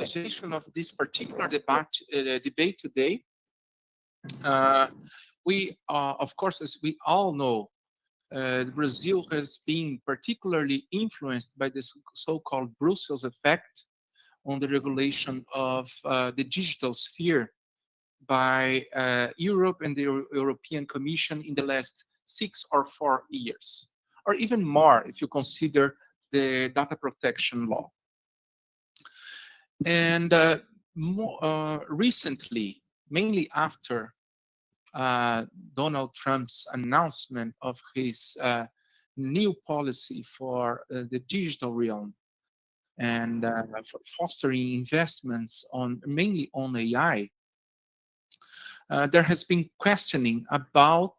finalization of this particular debate today, we, of course, as we all know, Brazil has been particularly influenced by this so-called Brussels effect on the regulation of the digital sphere by Europe and the European Commission in the last 6 or 4 years, or even more if you consider the data protection law. And more recently, mainly after Donald Trump's announcement of his new policy for the digital realm and for fostering investments on mainly on AI, there has been questioning about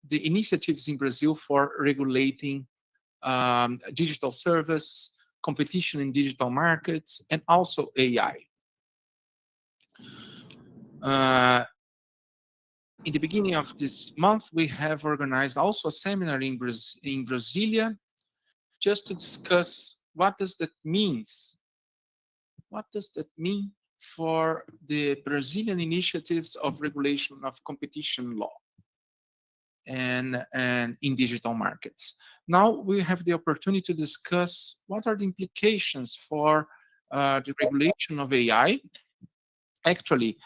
the initiatives in Brazil for regulating digital service, competition in digital markets, and also AI. In the beginning of this month, we have organized also a seminar in Brasilia, just to discuss what does that means. What does that mean for the Brazilian initiatives of regulation of competition law and in digital markets? Now we have the opportunity to discuss what are the implications for the regulation of AI. Actually,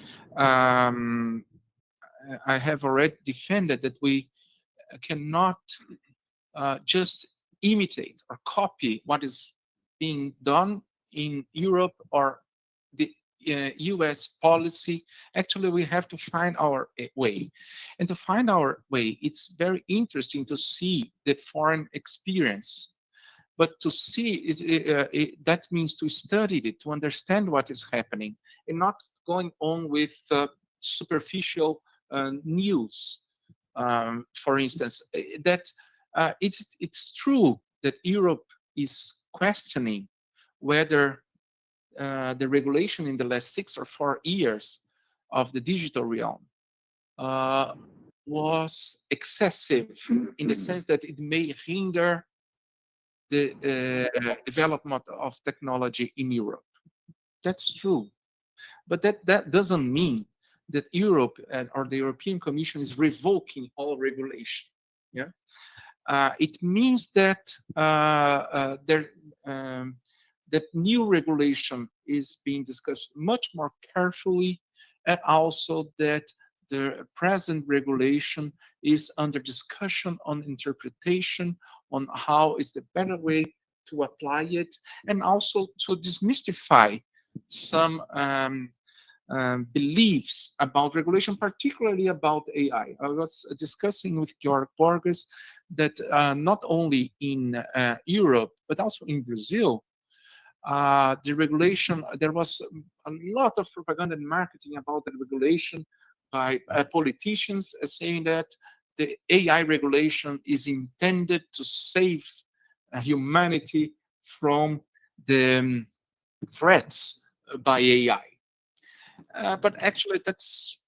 I have already defended that we cannot just imitate or copy what is being done in Europe or the US policy. Actually, we have to find our way. And to find our way, it's very interesting to see the foreign experience. But to see, that means to study it, to understand what is happening, and not going on with superficial news. For instance, that it's true that Europe is questioning whether the regulation in the last 6 or 4 years of the digital realm was excessive in the sense that it may hinder the development of technology in Europe. That's true. But that doesn't mean that Europe or the European Commission is revoking all regulation. Yeah, it means that that new regulation is being discussed much more carefully, and also that the present regulation is under discussion on interpretation, on how is the better way to apply it, and also to demystify some beliefs about regulation, particularly about AI. I was discussing with Georg Borges that not only in Europe, but also in Brazil, the regulation, there was a lot of propaganda and marketing about the regulation by politicians saying that the AI regulation is intended to save humanity from the threats by AI. But actually, that's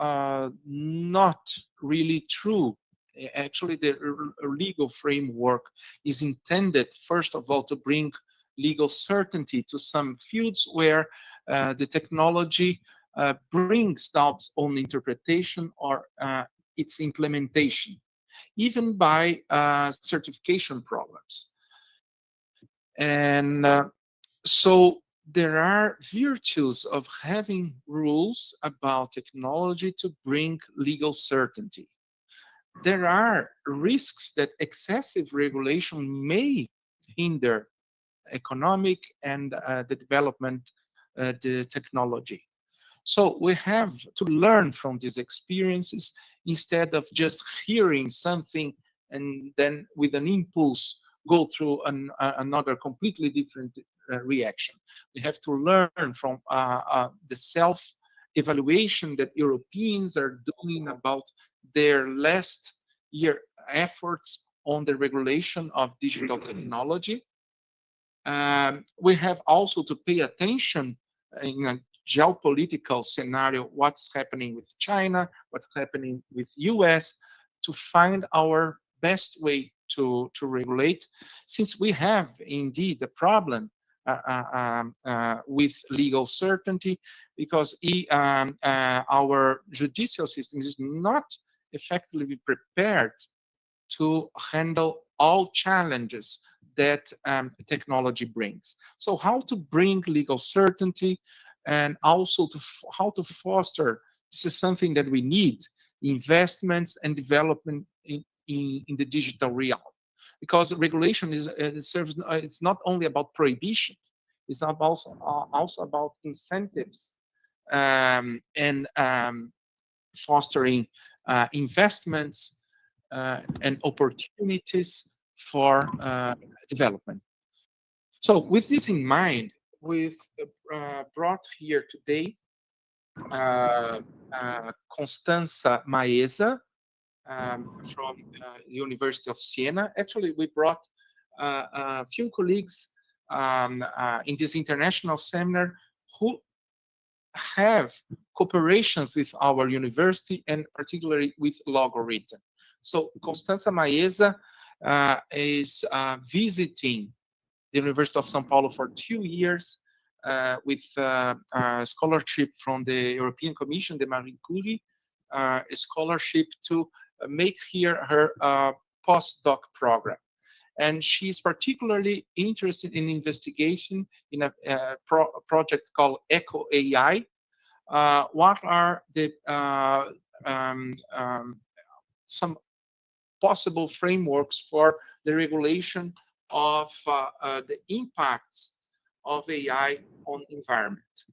not really true. Actually, the legal framework is intended, first of all, to bring legal certainty to some fields where the technology brings doubts on interpretation or its implementation, even by certification problems. And so there are virtues of having rules about technology to bring legal certainty. There are risks that excessive regulation may hinder economic and the development the technology. So we have to learn from these experiences instead of just hearing something and then with an impulse go through another completely different reaction. We have to learn from the self-evaluation that Europeans are doing about their last year efforts on the regulation of digital technology. We have also to pay attention in a geopolitical scenario, what's happening with China, what's happening with US, to find our best way to regulate, since we have indeed the problem with legal certainty, because our judicial system is not effectively prepared to handle all challenges that technology brings. So how to bring legal certainty, and also how to foster, this is something that we need, investments and development in the digital realm. Because regulation it's not only about prohibition, it's also about incentives and fostering investments and opportunities for development. So with this in mind, we've brought here today Costanza Maesa from the University of Siena. Actually, we brought a few colleagues in this international seminar who have cooperations with our university, and particularly with Lawgorithm. So Costanza Maesa is visiting the University of São Paulo for 2 years with a scholarship from the European Commission, the Marie Curie scholarship, to make here her postdoc program. And she's particularly interested in investigation in a project called Echo AI. What are the some possible frameworks for the regulation of the impacts of AI on environment?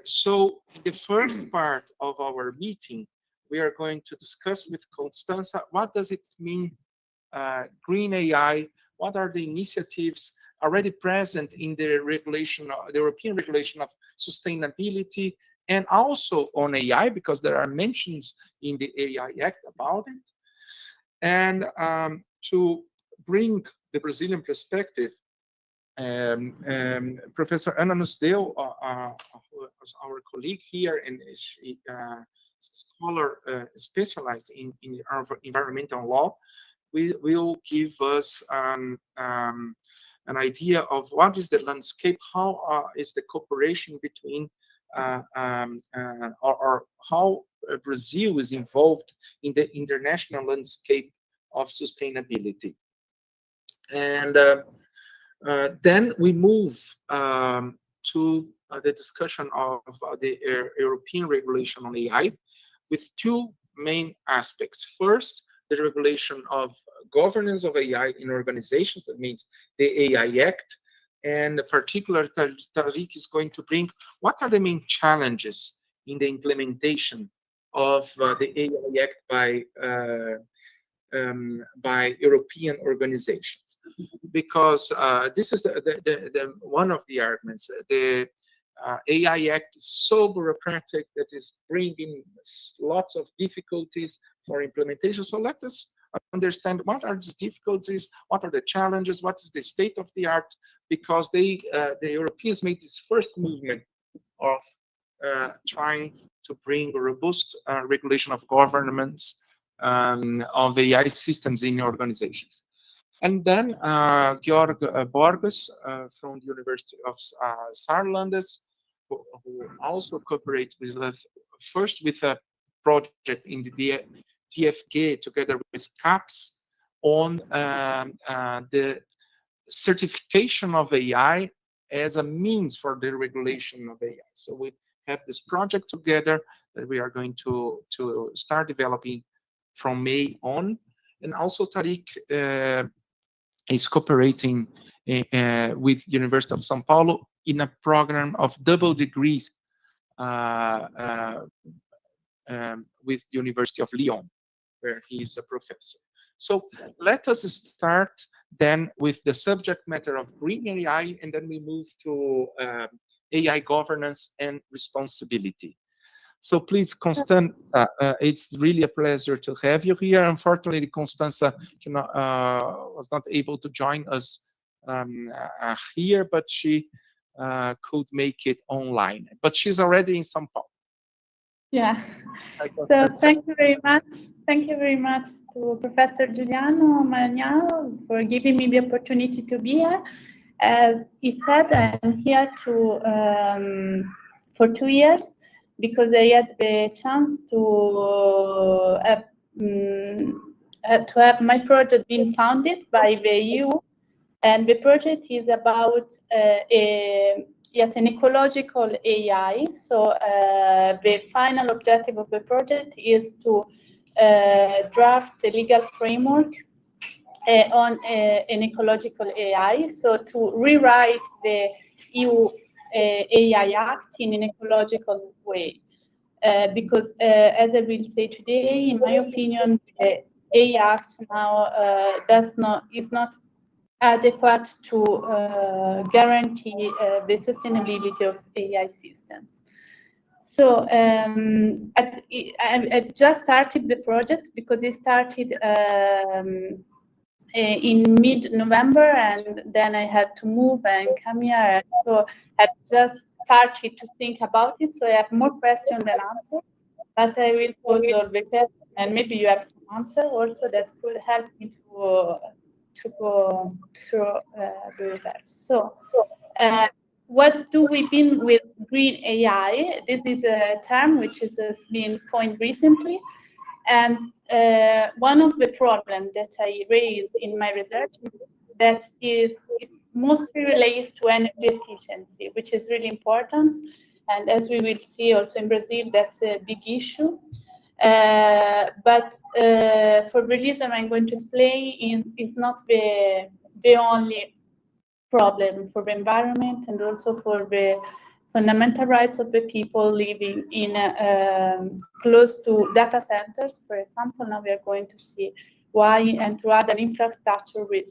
So the first part of our meeting, we are going to discuss with Costanza, what does it mean, green AI? What are the initiatives already present in the regulation, the European regulation of sustainability, and also on AI, because there are mentions in the AI Act about it. And to bring the Brazilian perspective, Professor Ana Nusdeu, our colleague here, and she scholar specialized in environmental law, will give us an idea of what is the landscape, how is the cooperation between, or how Brazil is involved in the international landscape of sustainability. And then we move to the discussion of the European regulation on AI with two main aspects. First, the regulation of governance of AI in organizations, that means the AI Act, and particularly Tarik is going to bring what are the main challenges in the implementation of the AI Act by European organizations, because this is the one of the arguments. The AI Act is so bureaucratic that is bringing lots of difficulties for implementation. So let us understand what are these difficulties, what are the challenges, what is the state of the art, because the Europeans made this first movement of trying to bring a robust regulation of governments of AI systems in organizations. And then Georg Borges from the University of Saarland, who also cooperates with us, first with a project in the DFG together with CAPS on the certification of AI as a means for the regulation of AI. So we have this project together that we are going to start developing from May on. And also Tarik is cooperating with the University of São Paulo in a program of double degrees with the University of Lyon, where he is a professor. So let us start then with the subject matter of green AI, and then we move to AI governance and responsibility. So please, Costanza, it's really a pleasure to have you here. Unfortunately, Costanza was not able to join us here, but she could make it online. But she's already in São Paulo. Yeah. So thank you very much. Thank you very much to Professor Giuliano Maranhão for giving me the opportunity to be here. As he said, I'm here for 2 years because I had the chance to have my project being funded by the EU, and the project is about an ecological AI. So the final objective of the project is to draft the legal framework on an ecological AI, so to rewrite the EU AI Act in an ecological way. Because as I will say today, in my opinion, the AI Act now is not adequate to guarantee the sustainability of AI systems. So I just started the project because it started in mid-November, and then I had to move and come here. So I just started to think about it. So I have more questions than answers, but I will pose all the questions, and maybe you have some answer also that could help me to go through the research. So what do we mean with green AI? This is a term which has been coined recently. And one of the problems that I raise in my research that is mostly relates to energy efficiency, which is really important. And as we will see also in Brazil, that's a big issue. But for the reason I'm going to explain, is not the only problem for the environment and also for the fundamental rights of the people living in close to data centers. For example, now we are going to see why, and to other infrastructure which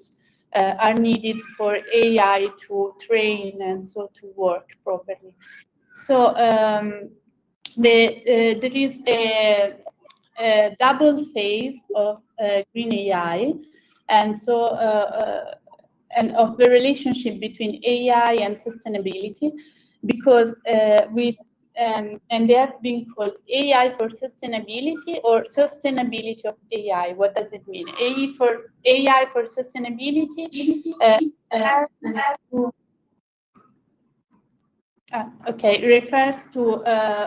are needed for AI to train and so to work properly. So there is a double phase of green AI, and so and of the relationship between AI and sustainability, because and they have been called AI for sustainability or sustainability of AI. What does it mean? AI for sustainability refers to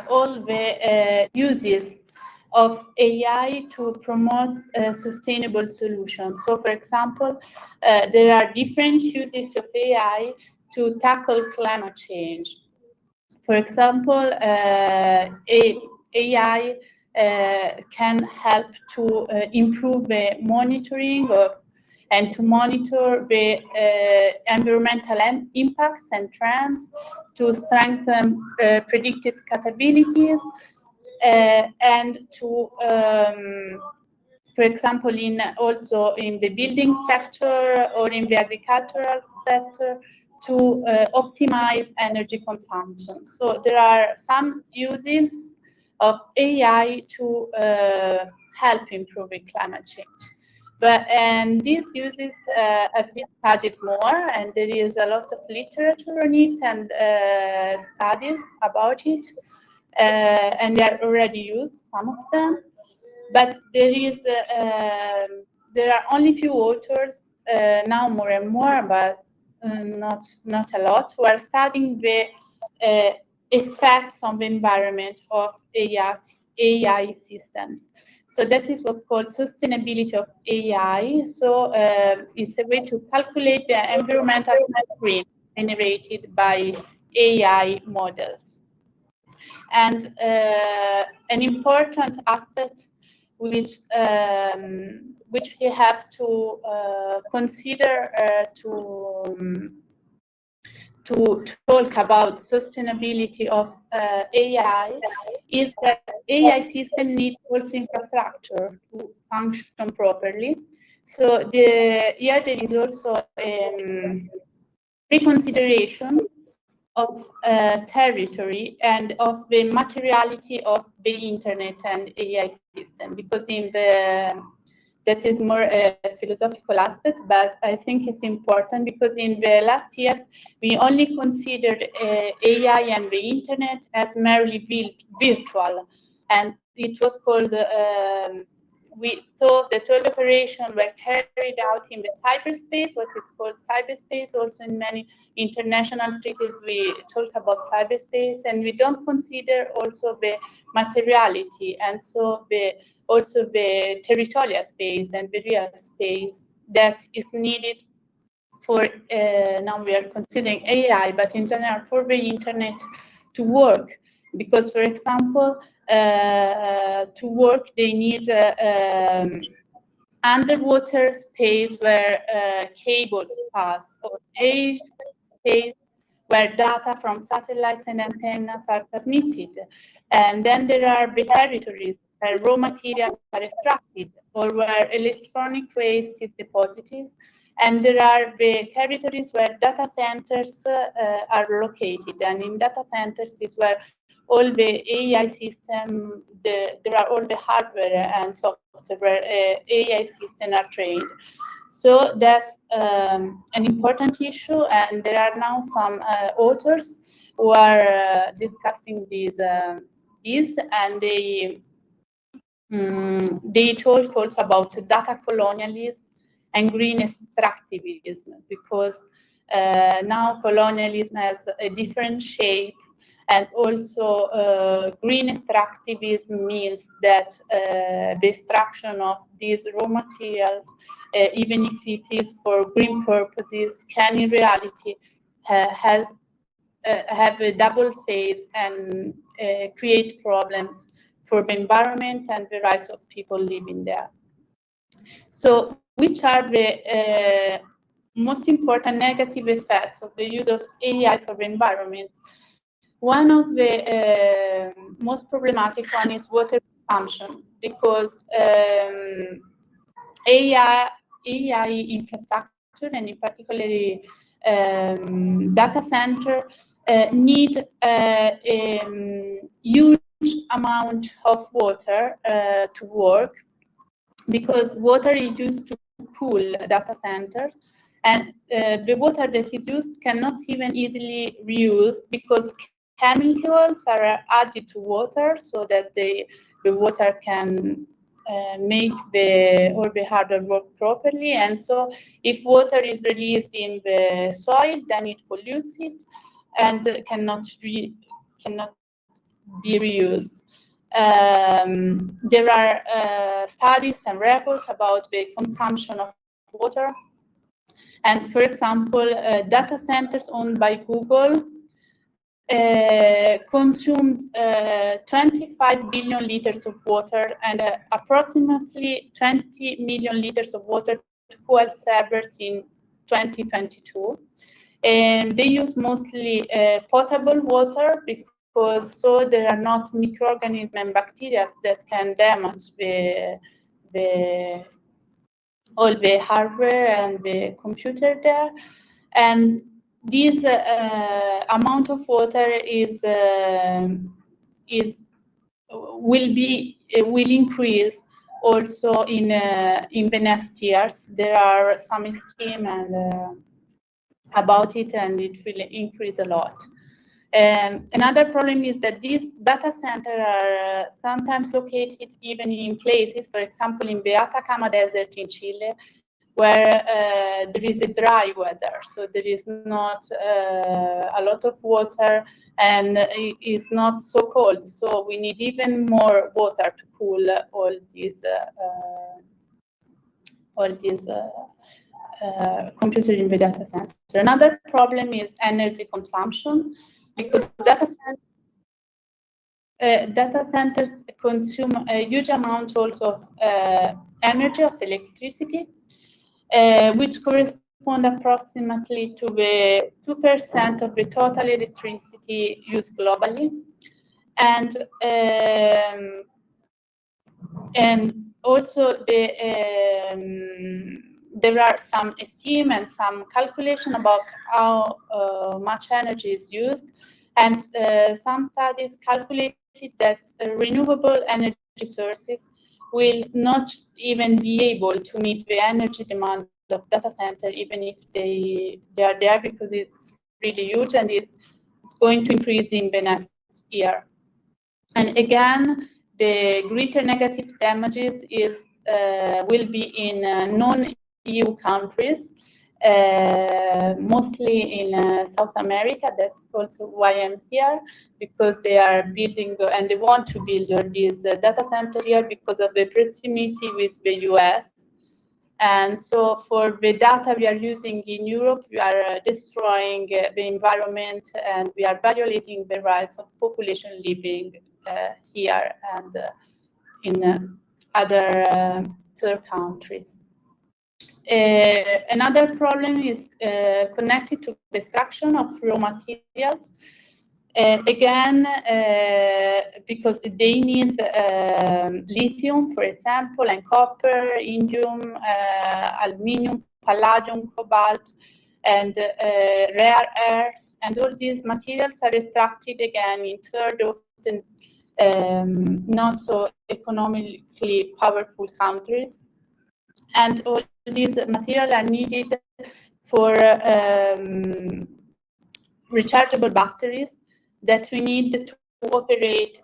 all the uses of AI to promote sustainable solutions. So, for example, there are different uses of AI to tackle climate change. For example, AI can help to improve the monitoring of and to monitor the environmental impacts and trends, to strengthen predictive capabilities, and to, for example, also in the building sector or in the agricultural sector, to optimize energy consumption. So there are some uses of AI to help improve climate change. And these uses have been studied more, and there is a lot of literature on it and studies about it, and they are already used, some of them. But there are only few authors now, more and more, but not a lot, who are studying the effects on the environment of AI systems. So that is what's called sustainability of AI. So it's a way to calculate the environmental footprint generated by AI models. And an important aspect which we have to consider to talk about sustainability of AI is that AI systems need also infrastructure to function properly. So here there is also reconsideration of territory and of the materiality of the internet and AI system, because that is more a philosophical aspect, but I think it's important because in the last years we only considered AI and the internet as merely virtual, and it was called we thought that all operations were carried out in the cyberspace, what is called cyberspace. Also in many international treaties, we talk about cyberspace, and we don't consider also the materiality, and so also the territorial space and the real space that is needed for, now we are considering AI, but in general for the internet to work. Because, for example, to work, they need underwater space where cables pass, or air space where data from satellites and antennas are transmitted. And then there are the territories where raw materials are extracted, or where electronic waste is deposited. And there are the territories where data centers are located. And in data centers is where all the AI system, there are all the hardware and software AI systems are trained. So that's an important issue, and there are now some authors who are discussing these, and they talk also about data colonialism and green extractivism, because now colonialism has a different shape. And also green extractivism means that the extraction of these raw materials, even if it is for green purposes, can in reality have a double phase and create problems for the environment and the rights of people living there. So which are the most important negative effects of the use of AI for the environment? One of the most problematic one is water consumption, because AI infrastructure, and in particular data center, need a huge amount of water to work, because water is used to cool data centers, and the water that is used cannot even easily reuse, because chemicals are added to water so that the water can make all the hardware work properly. And so if water is released in the soil, then it pollutes it and cannot be reused. There are studies and reports about the consumption of water. And for example, data centers owned by Google consumed 25 billion liters of water, and approximately 20 million liters of water to fuel servers in 2022. And they use mostly potable water, because so there are not microorganisms and bacteria that can damage all the hardware and the computer there. And this amount of water will increase also in the next years. There are some estimates and about it, and it will increase a lot. Another problem is that these data centers are sometimes located even in places, for example, in the Atacama Desert in Chile, where there is a dry weather, so there is not a lot of water, and it is not so cold. So we need even more water to cool all these computers in the data center. Another problem is energy consumption, because data centers consume a huge amount also of energy, of electricity, which correspond approximately to the 2% of the total electricity used globally. And also there are some estimates and some calculation about how much energy is used, and some studies calculated that renewable energy sources will not even be able to meet the energy demand of data center, even if they are there, because it's really huge and it's going to increase in the next year. And again, the greater negative damages is will be in non-EU countries, mostly in South America. That's also why I'm here, because they are building and they want to build this data center here because of the proximity with the US. And so for the data we are using in Europe, we are destroying the environment, and we are violating the rights of population living here and in other third countries. Another problem is connected to the extraction of raw materials. Again, because they need lithium, for example, and copper, indium, aluminium, palladium, cobalt, and rare earths, and all these materials are extracted again in third often not so economically powerful countries, and all these materials are needed for rechargeable batteries that we need to operate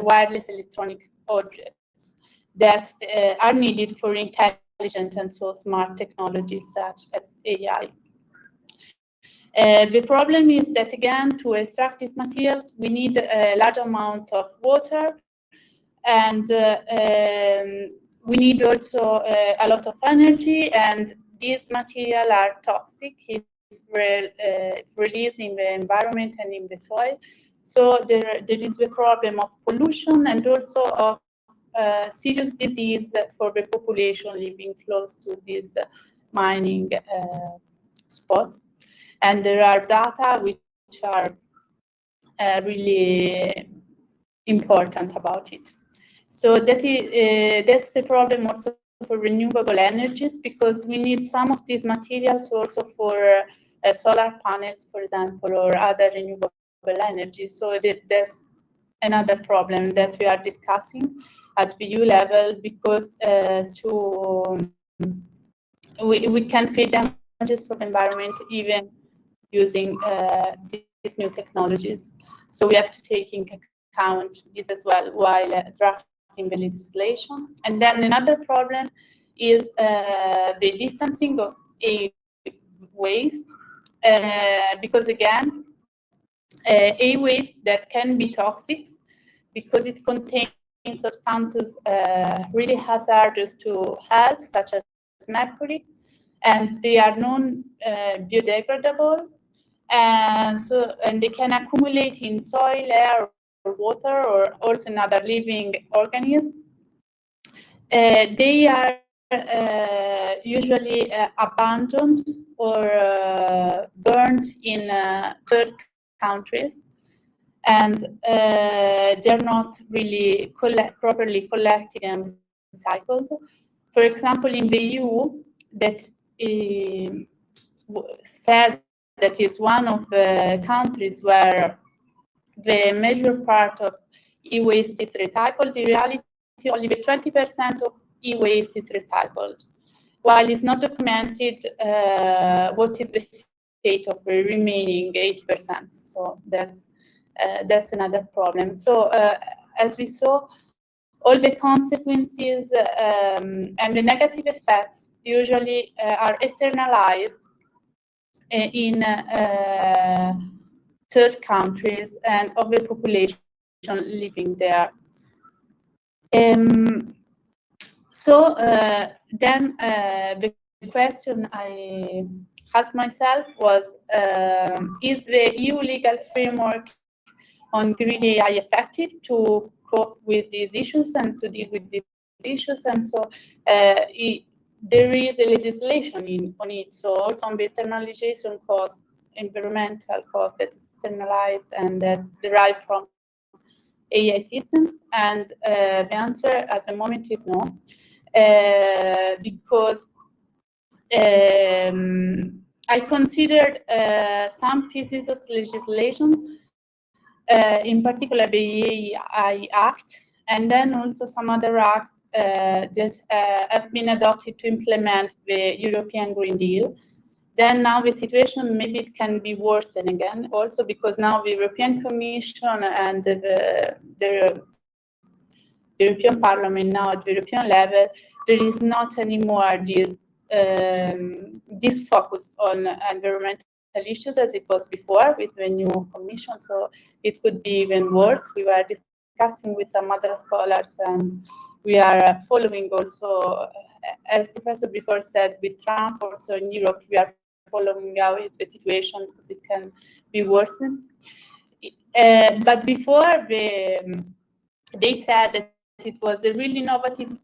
wireless electronic objects that are needed for intelligent and so smart technologies such as AI. The problem is that, again, to extract these materials, we need a large amount of water, and we need also a lot of energy, and these materials are toxic if released in the environment and in the soil. So there is the problem of pollution and also of serious disease for the population living close to these mining spots. And there are data which are really important about it. So that's the problem also for renewable energies, because we need some of these materials also for solar panels, for example, or other renewable energy. So that's another problem that we are discussing at the EU level, because we can't create damages for the environment even using these new technologies. So we have to take into account this as well while drafting the legislation. And then another problem is the distancing of waste, because again, waste that can be toxic because it contains substances really hazardous to health, such as mercury, and they are non-biodegradable, and they can accumulate in soil, air, or water, or also in other living organisms. They are usually abandoned or burned in third countries, and they're not really properly collected and recycled. For example, in the EU, that says that is one of the countries where the major part of e-waste is recycled. In reality, only 20% of e-waste is recycled, while it's not documented what is the fate of the remaining 80%. So that's another problem. So as we saw, all the consequences and the negative effects usually are externalized in third countries and of the population living there. So then the question I asked myself was, is the EU legal framework on green AI effective to cope with these issues and to deal with these issues? And so there is a legislation on it. So also on the externalization cost, environmental cost that is externalized and that derive from AI systems. And the answer at the moment is no, because I considered some pieces of legislation, in particular the AI Act, and then also some other acts that have been adopted to implement the European Green Deal. Then now the situation, maybe it can be worsened again, also because now the European Commission and the European Parliament now at the European level, there is not anymore this focus on environmental issues as it was before with the new commission. So it could be even worse. We were discussing with some other scholars, and we are following also, as Professor before said, with Trump also in Europe, we are following how is the situation because it can be worsened. But before they said that it was a really innovative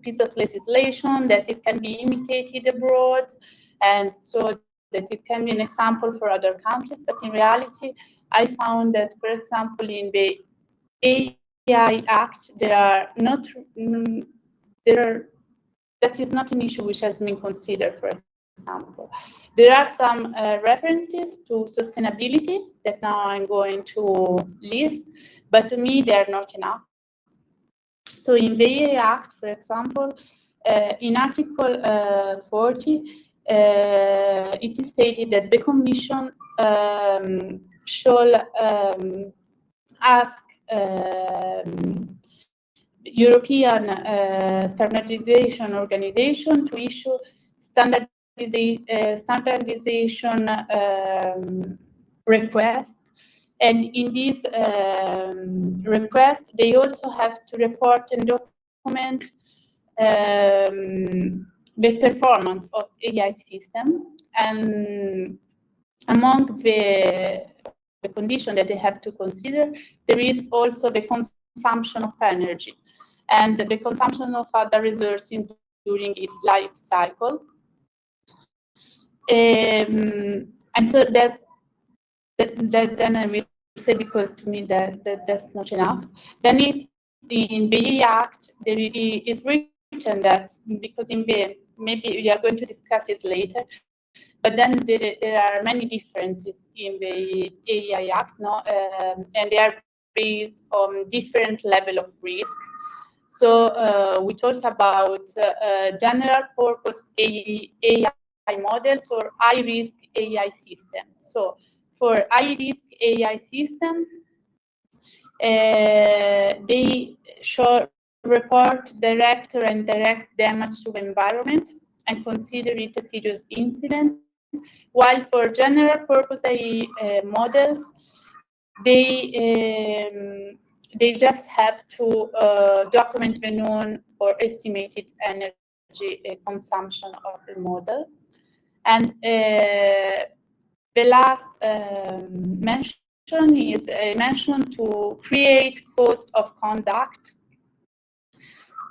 piece of legislation, that it can be imitated abroad, and so that it can be an example for other countries. But in reality, I found that, for example, in the AI Act, that is not an issue which has been considered, for example. There are some references to sustainability that now I'm going to list, but to me, they are not enough. So in the AI Act, for example, in Article 40, it is stated that the Commission shall ask European standardization organization to issue standardization request, and in this request they also have to report and document the performance of AI system, and among the condition that they have to consider, there is also the consumption of energy and the consumption of other resources during its life cycle. And so then I will say, because to me that's not enough. Then is in the Act there is written that, because in the, maybe we are going to discuss it later, but then there are many differences in the AI Act, no? And they are based on different level of risk. So we talk about general purpose AI models or high risk AI systems. So for high risk AI system, they should report direct or indirect damage to the environment and consider it a serious incident. While for general purpose AI models, they just have to document the known or estimated energy consumption of the model. And the last mention is a mention to create codes of conduct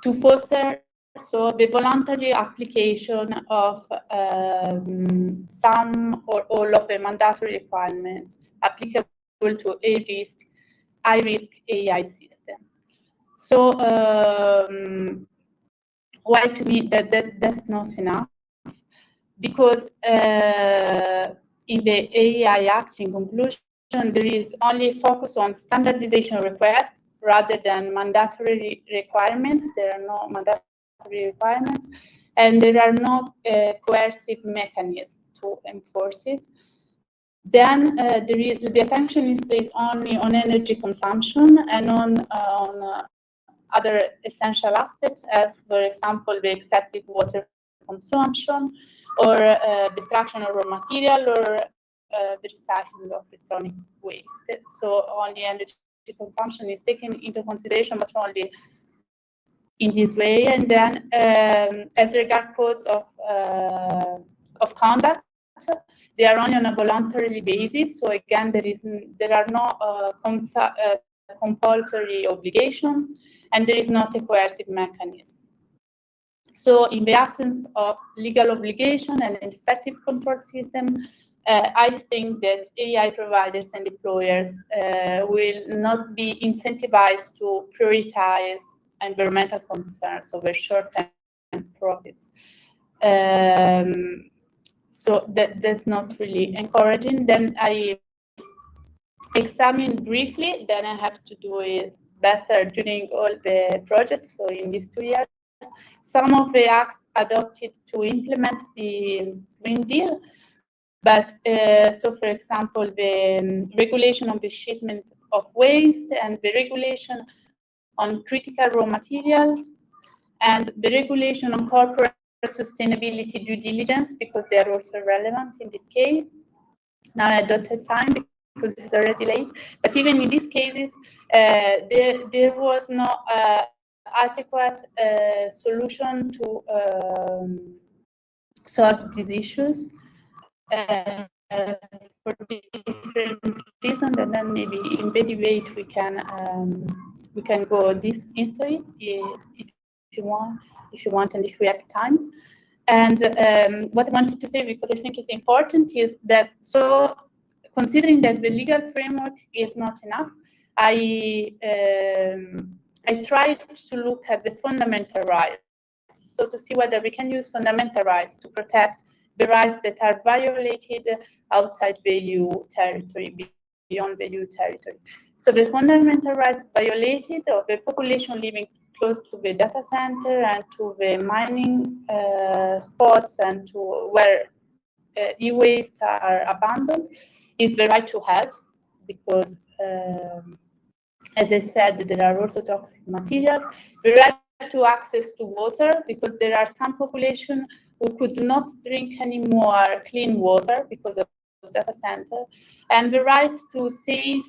to foster the voluntary application of some or all of the mandatory requirements applicable to high risk AI system. So why to me that's not enough? Because in the AI Act, in conclusion, there is only focus on standardization requests rather than mandatory requirements. There are no mandatory requirements, and there are no coercive mechanisms to enforce it. Then the attention is placed only on energy consumption and on other essential aspects, as for example the excessive water consumption, or destruction of raw material, or the recycling of electronic waste. So only energy consumption is taken into consideration, but only in this way. And then as regard codes of conduct, they are only on a voluntary basis. So again, there are no compulsory obligation, and there is not a coercive mechanism. So in the absence of legal obligation and an effective control system, I think that AI providers and deployers will not be incentivized to prioritize environmental concerns over short-term profits. So that's not really encouraging. Then I examine briefly, then I have to do it better during all the projects. So in these 2 years, some of the acts adopted to implement the Green Deal, but so for example, the regulation of the shipment of waste and the regulation on critical raw materials, and the regulation on corporate sustainability due diligence, because they are also relevant in this case. Now I don't have time because it's already late, but even in these cases, there was no adequate solution to solve these issues for different reasons, and then maybe in the debate we can go deep into it if you want, and if we have time. And what I wanted to say, because I think it's important, is that so considering that the legal framework is not enough, I tried to look at the fundamental rights, so to see whether we can use fundamental rights to protect the rights that are violated outside the EU territory, beyond the EU territory. So the fundamental rights violated of the population living close to the data center and to the mining spots and to where e-waste are abandoned is the right to health, because as I said, there are also toxic materials. The right to access to water, because there are some population who could not drink anymore clean water because of the data center, and the right to safe,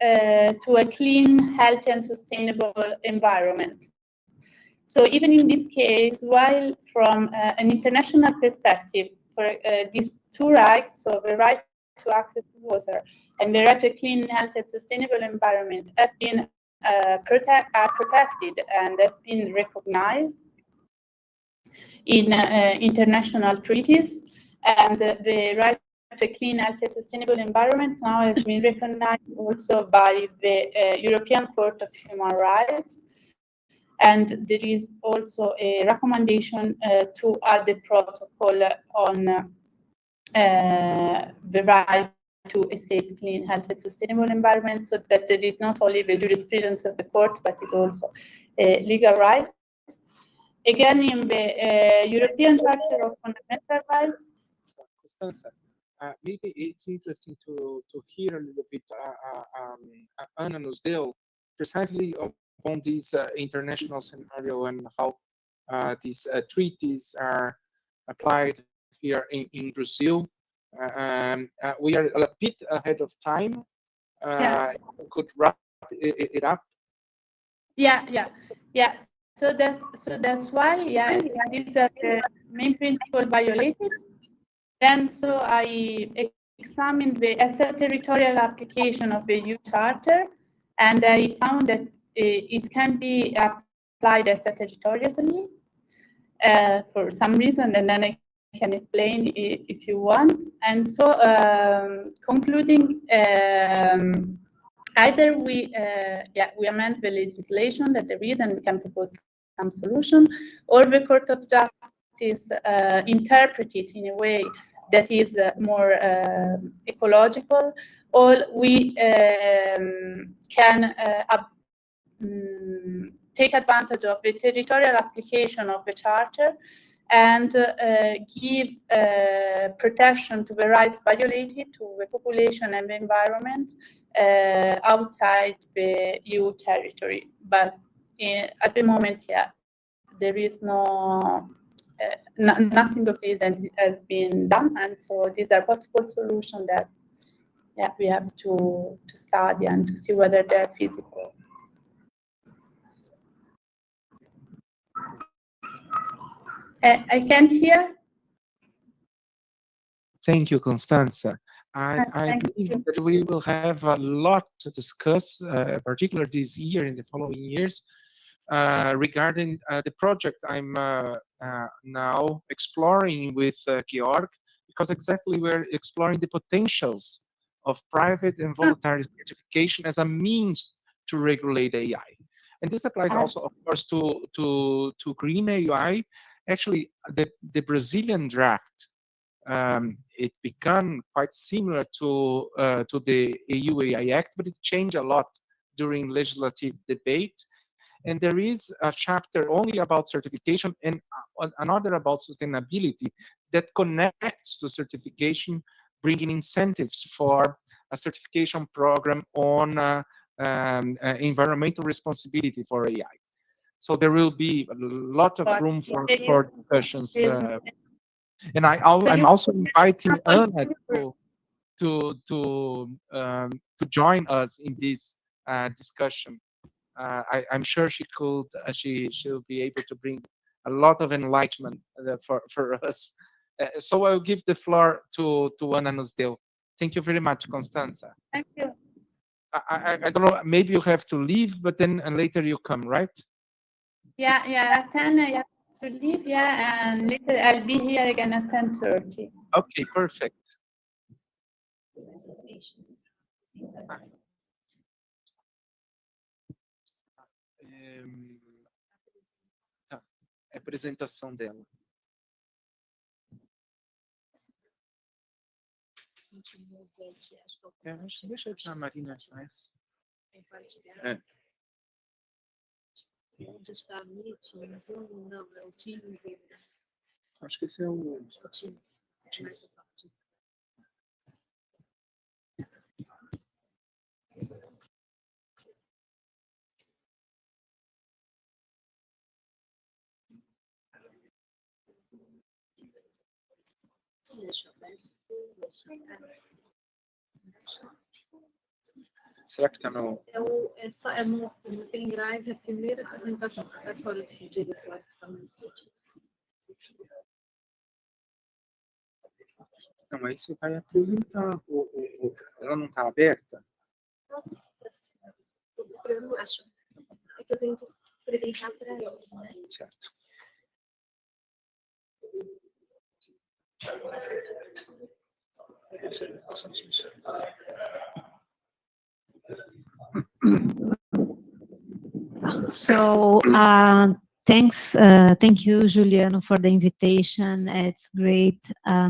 to a clean, healthy, and sustainable environment. So even in this case, while from an international perspective, for these two rights, so the right to access to water and the right to a clean, healthy, and sustainable environment have been protected and have been recognized in international treaties, and the right to a clean, healthy, and sustainable environment now has been recognized also by the European Court of Human Rights. And there is also a recommendation to add the protocol on the right to a safe, clean, healthy, and sustainable environment, so that there is not only the jurisprudence of the court, but it's also a legal right. Again, in the European Charter of Fundamental Rights. Costanza, maybe it's interesting to hear a little bit Ana nos deu precisely on this international scenario and how these treaties are applied here in Brazil. We are a bit ahead of time. Could wrap it up. Yeah. So that's why, these are the main principles violated. Then so I examined as a territorial application of the EU Charter, and I found that it can be applied as a territorially for some reason, and then I can explain if you want. And so concluding, either we amend the legislation that there is and we can propose some solution, or the Court of Justice interpret it in a way that is more ecological, or we can take advantage of the territorial application of the Charter and give protection to the rights violated to the population and the environment outside the EU territory. But at the moment, there is nothing of this has been done, and so these are possible solutions that we have to study and to see whether they're feasible. I can't hear. Thank you, Costanza. I believe that we will have a lot to discuss, particularly this year and the following years, regarding the project I'm now exploring with Georg, because exactly we're exploring the potentials of private and voluntary certification as a means to regulate AI. And this applies also, of course, to green AI. Actually, the Brazilian draft, it began quite similar to the EU AI Act, but it changed a lot during legislative debate. And there is a chapter only about certification and another about sustainability that connects to certification, bringing incentives for a certification program on environmental responsibility for AI. So there will be a lot of room for discussions. And I'm also inviting Anna to join us in this discussion. I'm sure she'll be able to bring a lot of enlightenment for us. So I'll give the floor to Anna Nusdeu. Thank you very much, Costanza. Thank you. I don't know, maybe you have to leave, but then later you come, right? Yeah, at 10 I have to leave, and later I'll be here again at 10:30. Okay, perfect. A apresentação dela. Deixa a Marina faz. Onde está Meet? Não, é o Teams. Acho que esse é o Teams. Teams. Deixa eu ver. Será que está no... É no pendrive, a primeira apresentação que está fora do diretório. Não, aí você vai apresentar. Ela não está aberta? Eu não acho. É que eu tenho que apresentar para eles, né? Certo. So thank you, Juliano, for the invitation. It's great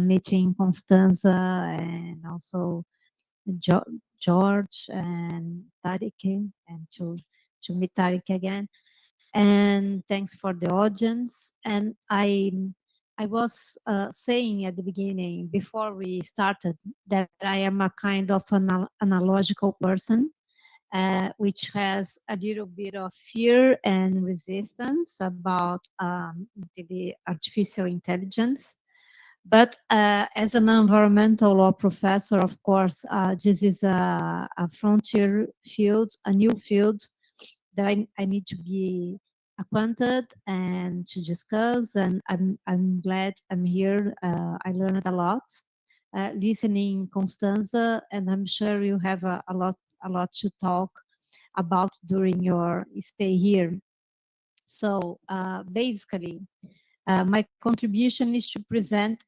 meeting Costanza and also Georg and Tarik, and to meet Tarik again. And thanks for the audience. And I was saying at the beginning, before we started, that I am a kind of an analogical person. Which has a little bit of fear and resistance about the artificial intelligence. But as an environmental law professor, of course, this is a frontier field, a new field that I need to be acquainted and to discuss. And I'm glad I'm here. I learned a lot listening Costanza, and I'm sure you have a lot to talk about during your stay here. So basically, my contribution is to present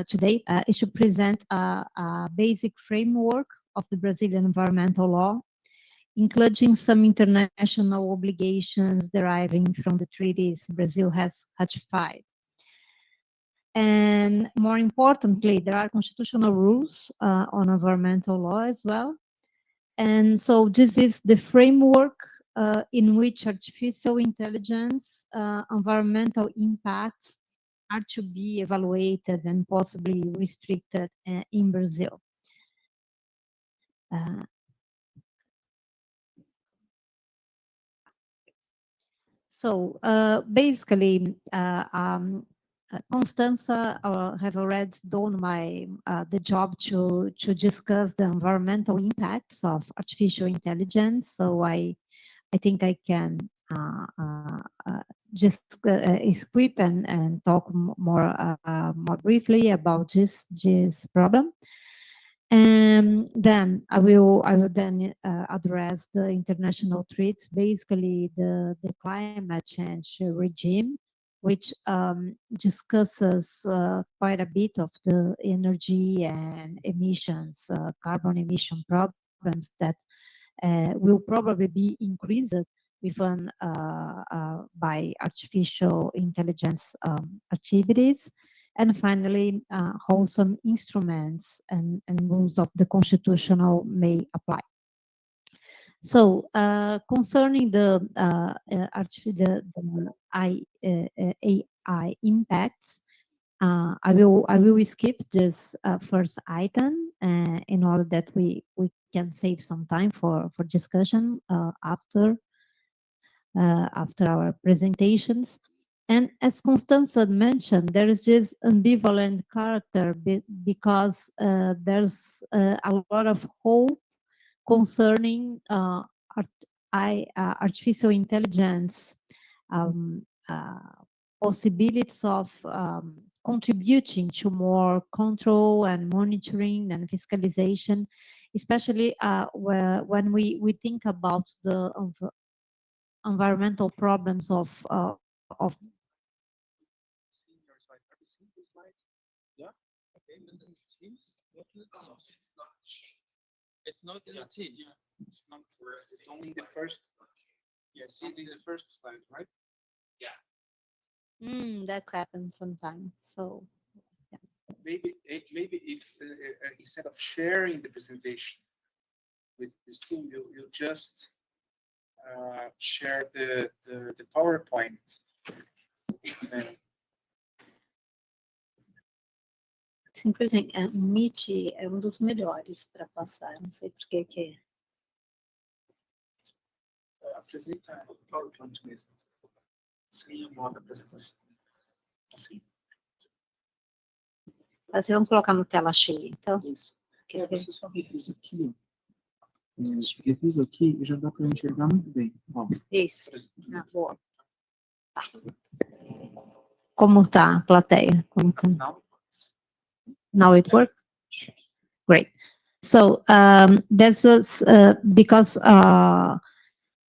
today is to present a basic framework of the Brazilian environmental law, including some international obligations deriving from the treaties Brazil has ratified. And more importantly, there are constitutional rules on environmental law as well. And so this is the framework in which artificial intelligence, environmental impacts are to be evaluated and possibly restricted in Brazil. So basically, Costanza have already done the job to discuss the environmental impacts of artificial intelligence. So I think I can just skip and talk more briefly about this problem. And then I will then address the international treaties, basically the climate change regime, which discusses quite a bit of the energy and emissions, carbon emission problems that will probably be increased even by artificial intelligence activities. And finally, how some instruments and rules of the constitutional may apply. So concerning the AI impacts, I will skip this first item in order that we can save some time for discussion after our presentations. And as Costanza mentioned, there is this ambivalent character because there's a lot of hope concerning artificial intelligence, possibilities of contributing to more control and monitoring and fiscalization, especially when we think about the environmental problems of It's not in the teach. It's not. It's only the first. Yes, yeah, the first slide, right? Yeah. That happens sometimes. So yeah. Maybe if instead of sharing the presentation with this team, you just share the PowerPoint. Simplesmente, Meet é dos melhores para passar, não sei por que Apresentar o PowerPoint mesmo, sem a moda apresentação. Assim. Assim, vamos colocar no tela cheia, então. Isso. Você só revisa aqui, ó. Revisa aqui e já dá para enxergar muito bem. Ó, Isso. Boa. Tá. Como está a plateia? Como tá? Now it works? Great. So that's because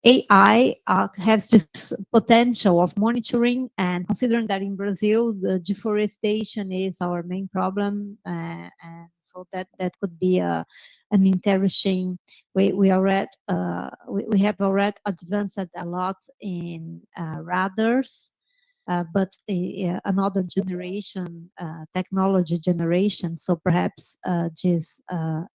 AI has this potential of monitoring, and considering that in Brazil, the deforestation is our main problem, and so that could be an interesting. We have already advanced a lot in radars. But another generation, technology generation, so perhaps this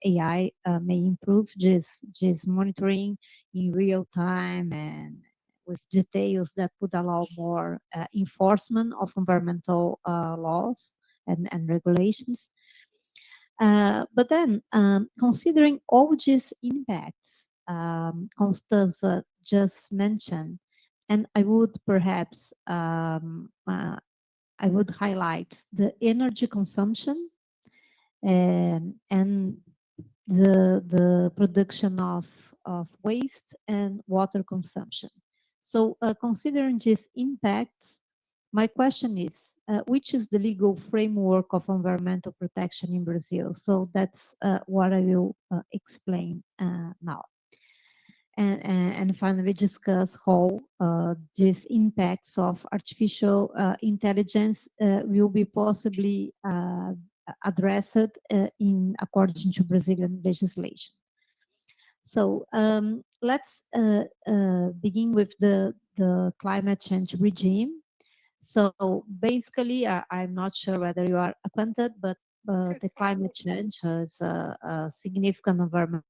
AI may improve this monitoring in real time and with details that would allow more enforcement of environmental laws and regulations. But then, considering all these impacts, Costanza just mentioned, and I would perhaps I would highlight the energy consumption and the production of waste and water consumption. So considering these impacts, my question is, which is the legal framework of environmental protection in Brazil? So that's what I will explain now. And finally discuss how these impacts of artificial intelligence will be possibly addressed according to Brazilian legislation. So let's begin with the climate change regime. So basically, I'm not sure whether you are acquainted, but the climate change is a significant environmental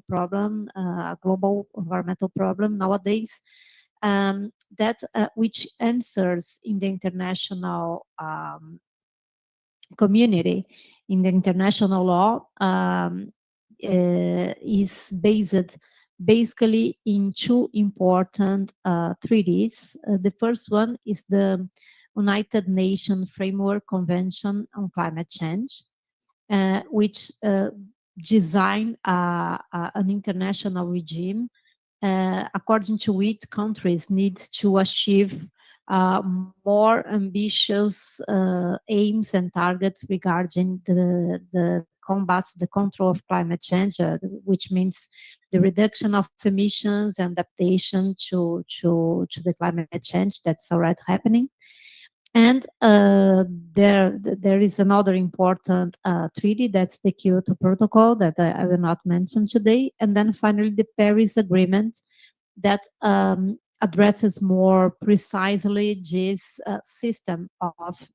problem, a global environmental problem nowadays, that which answers in the international community, in the international law, is based basically in two important treaties. The first one is the United Nations Framework Convention on Climate Change, which design an international regime according to which countries need to achieve more ambitious aims and targets regarding the combat, the control of climate change, which means the reduction of emissions and adaptation to the climate change that's already happening. And there is another important treaty, that's the Kyoto Protocol, that I will not mention today. And then finally, the Paris Agreement, that addresses more precisely this system of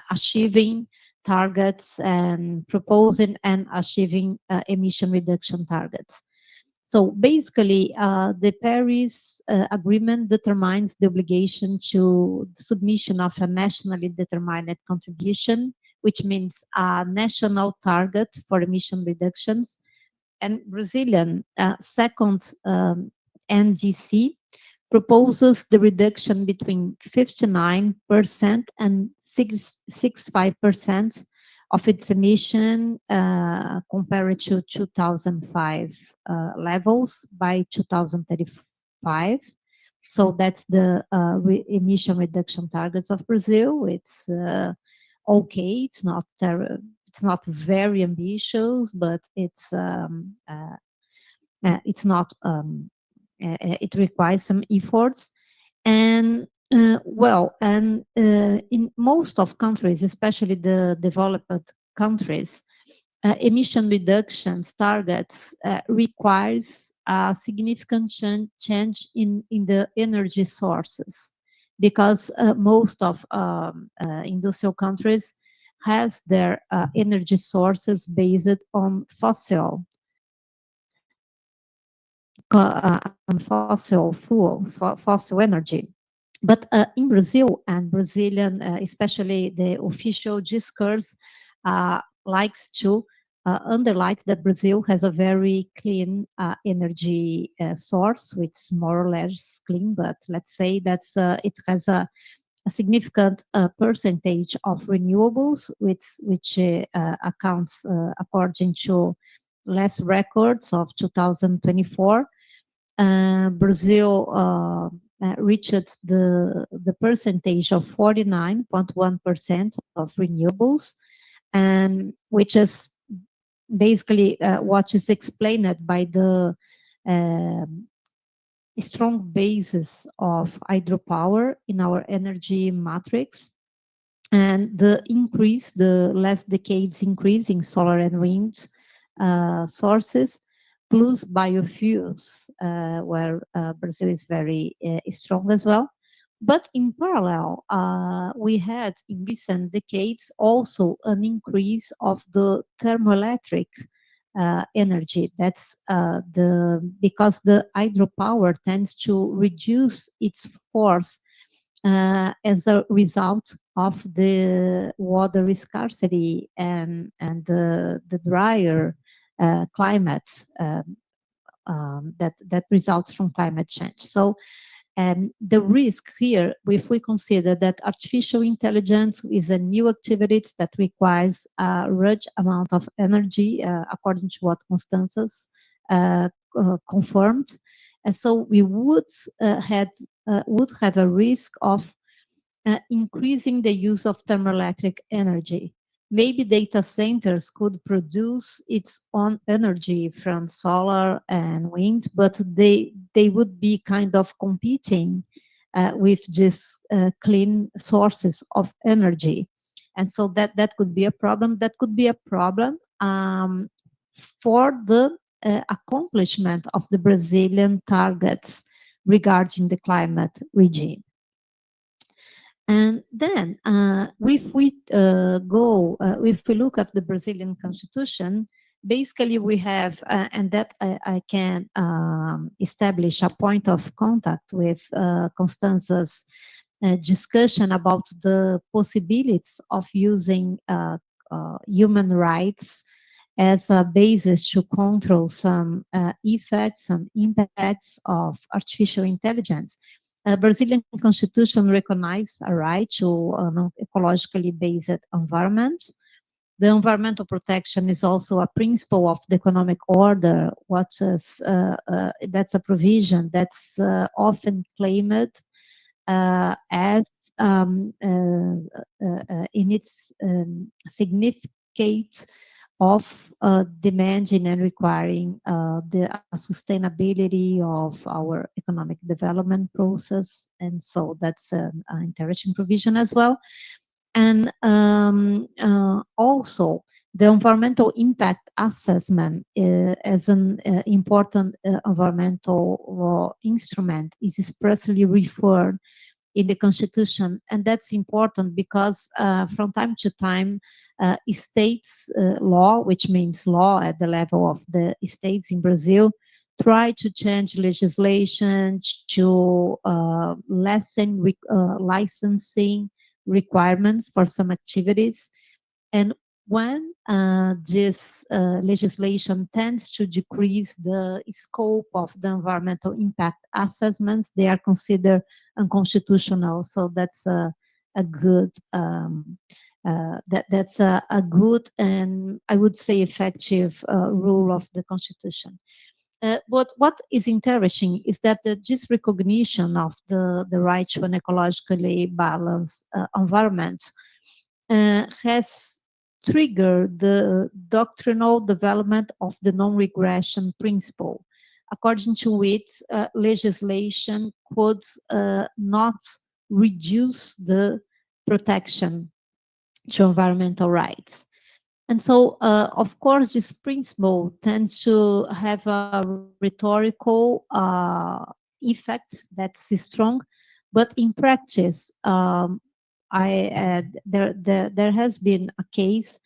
achieving targets and proposing and achieving emission reduction targets. So basically, the Paris Agreement determines the obligation to submission of a nationally determined contribution, which means a national target for emission reductions and Brazilian second NDC proposes the reduction between 59% and 65% of its emission compared to 2005 levels by 2035. So that's the emission reduction targets of Brazil. It's okay. It's not very ambitious, but it's not. It requires some efforts, and in most of countries, especially the developed countries, emission reductions targets requires a significant change in the energy sources, because most of industrial countries has their energy sources based on fossil fuel, fossil energy. But in Brazil, and Brazilian, especially the official discourse, likes to underline that Brazil has a very clean energy source, which is more or less clean, but let's say that it has a significant percentage of renewables, which accounts, according to last records of 2024, Brazil reached the percentage of 49.1% of renewables, and which is basically what is explained by the strong basis of hydropower in our energy matrix, and the last decade's increase in solar and wind sources, plus biofuels, where Brazil is very strong as well. But in parallel, we had in recent decades also an increase of the thermoelectric energy. That's because the hydropower tends to reduce its force as a result of the water scarcity and the drier climate that results from climate change. So the risk here, if we consider that artificial intelligence is a new activity that requires a large amount of energy, according to what Costanza's confirmed, and so we would have a risk of increasing the use of thermoelectric energy. Maybe data centers could produce its own energy from solar and wind, but they would be kind of competing with these clean sources of energy. And so that could be a problem. That could be a problem for the accomplishment of the Brazilian targets regarding the climate regime. And then, if we look at the Brazilian Constitution, basically we have, and that I can establish a point of contact with Costanza's discussion about the possibilities of using human rights as a basis to control some effects and impacts of artificial intelligence. Brazilian Constitution recognizes a right to an ecologically based environment. The environmental protection is also a principle of the economic order, that's a provision that's often claimed as in its significance of demanding and requiring the sustainability of our economic development process. And so that's an interesting provision as well. And also the environmental impact assessment as an important environmental instrument is expressly referred in the Constitution. And that's important because from time to time, states law, which means law at the level of the states in Brazil, try to change legislation to lessen licensing requirements for some activities. And when this legislation tends to decrease the scope of the environmental impact assessments, they are considered unconstitutional. So that's a good that's a good and I would say effective rule of the Constitution. But what is interesting is that this recognition of the right to an ecologically balanced environment has triggered the doctrinal development of the non-regression principle, according to which legislation could not reduce the protection to environmental rights. And so, of course, this principle tends to have a rhetorical effect that's strong, but in practice, there has been a case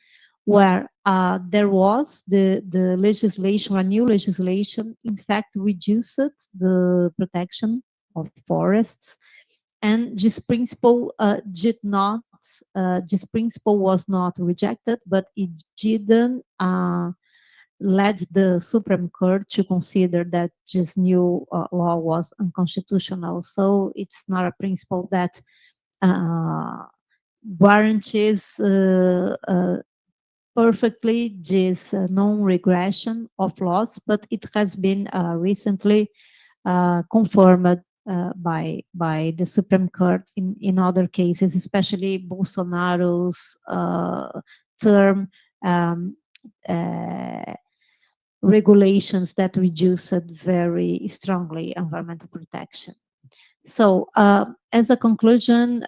where there was the legislation, a new legislation, in fact, reduced the protection of forests, and this principle this principle was not rejected, but it didn't led the Supreme Court to consider that this new law was unconstitutional. So it's not a principle that guarantees perfectly this non-regression of laws, but it has been recently confirmed by the Supreme Court in other cases, especially Bolsonaro's term regulations that reduced very strongly environmental protection. So as a conclusion,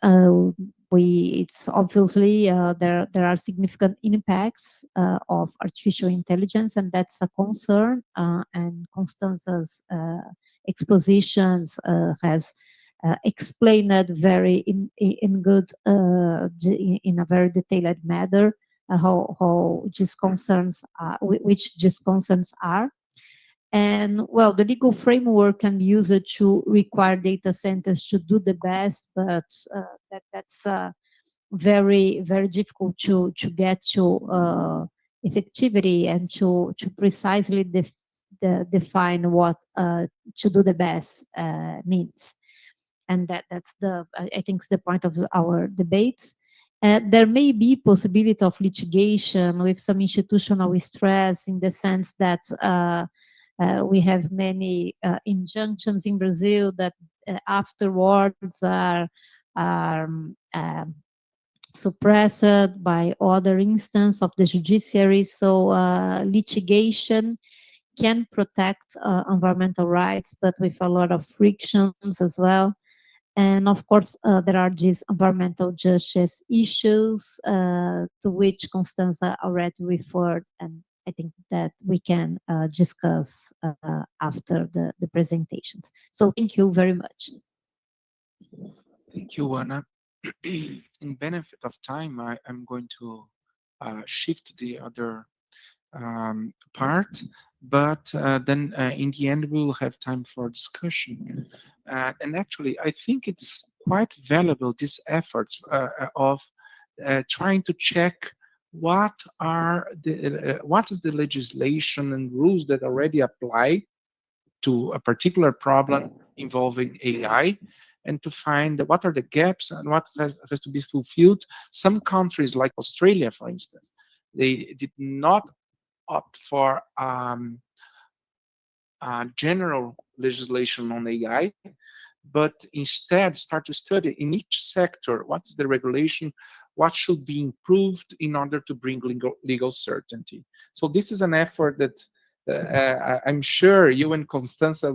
it's obviously there are significant impacts of artificial intelligence, and that's a concern. And Costanza's expositions has explained very in good in a very detailed manner how these concerns which these concerns are. And well, the legal framework can be used to require data centers to do the best, but that's very, very difficult to get to effectivity and to precisely define what to do the best means. And that's I think the point of our debates. There may be possibility of litigation with some institutional stress in the sense that we have many injunctions in Brazil that afterwards are suppressed by other instances of the judiciary. So litigation can protect environmental rights, but with a lot of frictions as well. And of course, there are these environmental justice issues to which Costanza already referred, and I think that we can discuss after the presentations. So thank you very much. Thank you, Anna. In benefit of time, I'm going to shift the other part, but then in the end we will have time for discussion. And actually, I think it's quite valuable, these efforts of trying to check what is the legislation and rules that already apply to a particular problem involving AI, and to find what are the gaps and what has to be fulfilled. Some countries, like Australia, for instance, they did not opt for general legislation on AI, but instead start to study in each sector what's the regulation, what should be improved in order to bring legal certainty. So this is an effort that I'm sure you and Costanza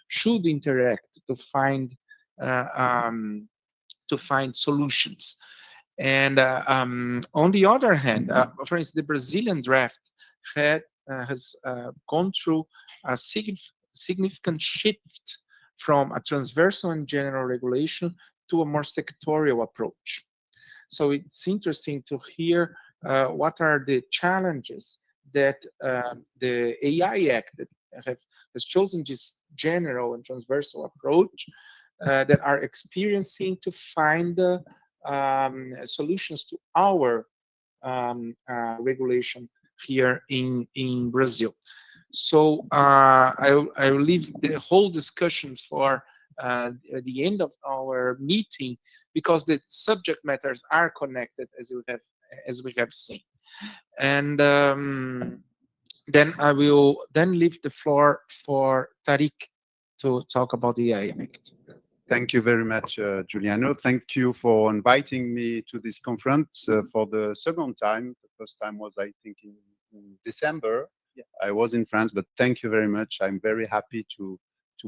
should interact to find solutions. And on the other hand, for instance, the Brazilian draft has gone through a significant shift from a transversal and general regulation to a more sectorial approach. So it's interesting to hear what are the challenges that the AI Act that has chosen this general and transversal approach that are experiencing to find solutions to our regulation here in Brazil. So I will leave the whole discussion for the end of our meeting, because the subject matters are connected, as we have seen. And then I will then leave the floor for Tarik to talk about the AI Act. Thank you very much, Giuliano. Thank you for inviting me to this conference for the second time. The first time was, I think, in December. Yeah. I was in France, but thank you very much. I'm very happy to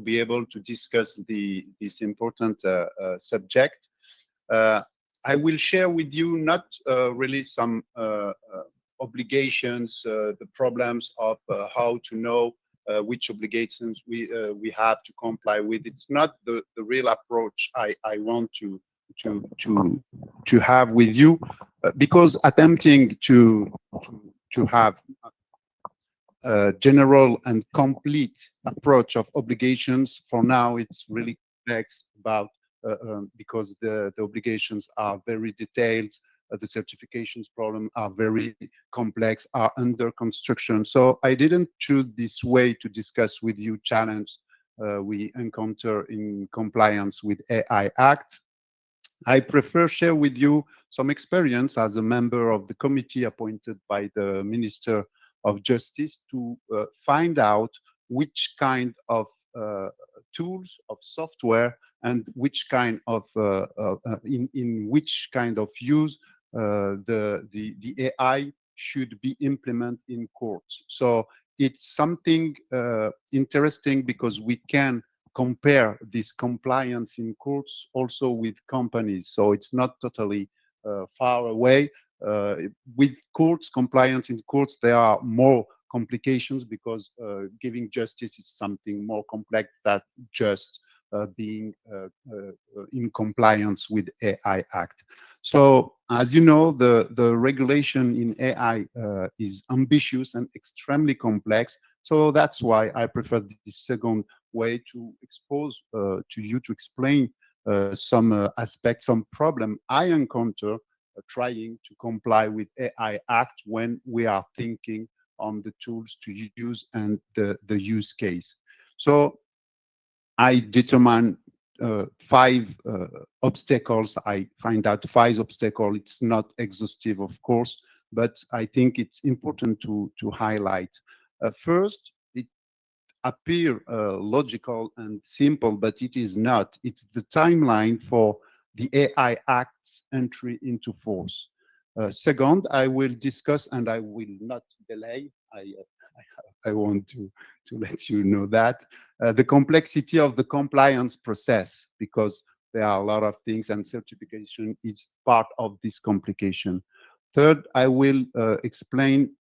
be able to discuss this important subject. I will share with you not really some obligations, the problems of how to know which obligations we have to comply with. It's not the real approach I want to have with you, because attempting to have a general and complete approach of obligations, for now it's really complex about because the obligations are very detailed. The certifications problem are very complex, are under construction. So I didn't choose this way to discuss with you challenges we encounter in compliance with AI Act. I prefer share with you some experience as a member of the committee appointed by the Minister of Justice to find out which kind of tools of software and which kind of in which kind of use the AI should be implemented in courts. So it's something interesting, because we can compare this compliance in courts also with companies. So it's not totally far away. With courts, compliance in courts, there are more complications, because giving justice is something more complex than just being in compliance with AI Act. So, as you know, the regulation in AI is ambitious and extremely complex. So that's why I prefer this second way to expose to you, to explain some aspects, some problem I encounter trying to comply with AI Act when we are thinking on the tools to use and the use case. So I determine 5 obstacles. I find out 5 obstacles. It's not exhaustive, of course, but I think it's important to highlight. First, it appears logical and simple, but it is not. It's the timeline for the AI Act's entry into force. Second, I will discuss, and I will not delay. I want to let you know that the complexity of the compliance process, because there are a lot of things, and certification is part of this complication. Third, I will explain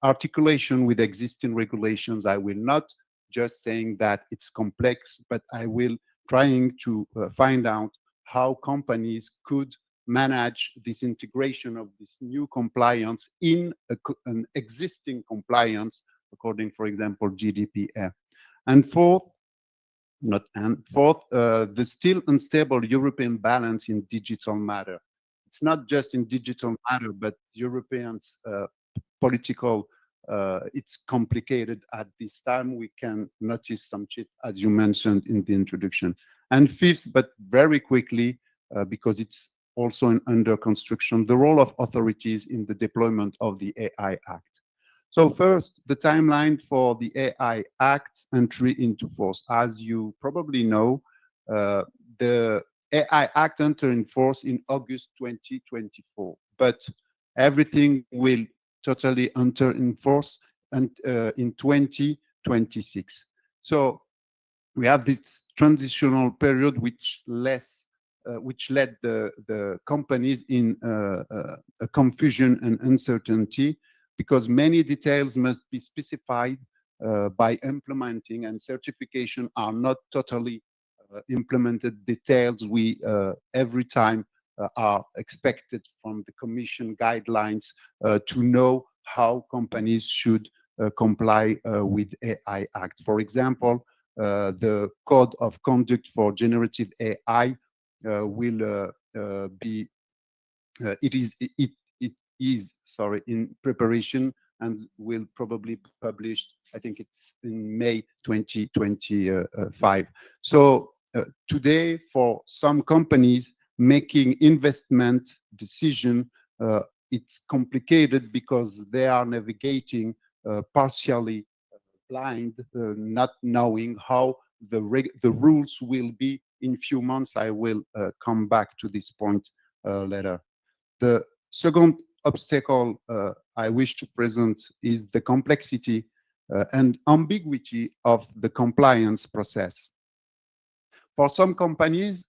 articulation with existing regulations. I will not just saying that it's complex, but I will trying to find out how companies could manage this integration of this new compliance in an existing compliance, according, for example, GDPR. And fourth, the still unstable European balance in digital matter. It's not just in digital matter, but Europeans' political, it's complicated at this time. We can notice some shit, as you mentioned in the introduction. And fifth, but very quickly, because it's also under construction, the role of authorities in the deployment of the AI Act. So first, the timeline for the AI Act's entry into force. As you probably know, the AI Act entered in force in August 2024, but everything will totally enter in force and in 2026. So we have this transitional period which led the companies in a confusion and uncertainty, because many details must be specified by implementing, and certification are not totally implemented details. We every time are expected from the Commission guidelines to know how companies should comply with AI Act. For example, the Code of Conduct for Generative AI will be it is, sorry, in preparation and will probably be published, I think it's in May 2025. So today, for some companies making investment decision, it's complicated because they are navigating partially blind, not knowing how the rules will be in few months. I will come back to this point later. The second obstacle I wish to present is the complexity and ambiguity of the compliance process. For some companies,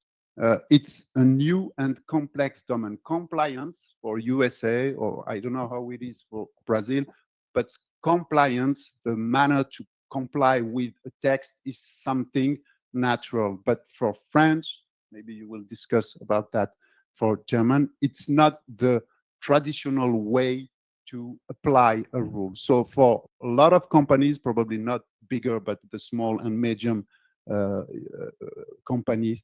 it's a new and complex domain. Compliance for USA, or I don't know how it is for Brazil, but compliance, the manner to comply with a text, is something natural. But for French, maybe you will discuss about that. For German, it's not the traditional way to apply a rule. So for a lot of companies, probably not bigger, but the small and medium companies,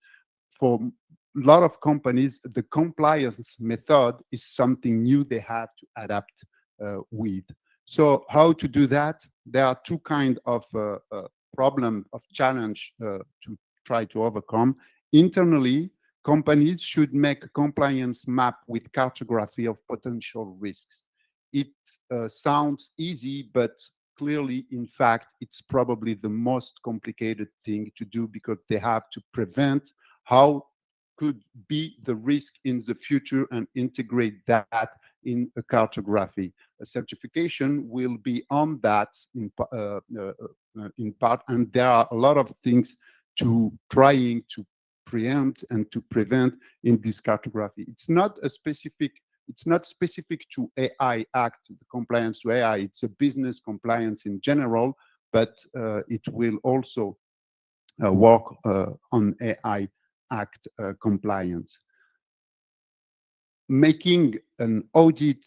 for a lot of companies, the compliance method is something new they have to adapt with. So how to do that? There are two kinds of problem, of challenge to try to overcome. Internally, companies should make a compliance map with cartography of potential risks. It sounds easy, but clearly, in fact, it's probably the most complicated thing to do because they have to prevent how could be the risk in the future and integrate that in a cartography. A certification will be on that in part, and there are a lot of things to trying to preempt and to prevent in this cartography. It's not specific to AI Act, the compliance to AI. It's a business compliance in general, but it will also work on AI Act compliance. Making an audit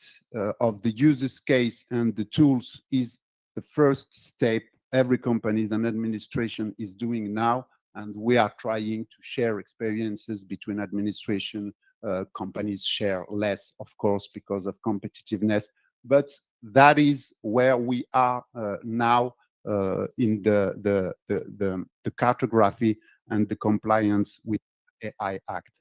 of the user's case and the tools is the first step every company and administration is doing now, and we are trying to share experiences between administration. Companies share less, of course, because of competitiveness, but that is where we are now in the cartography and the compliance with AI Act.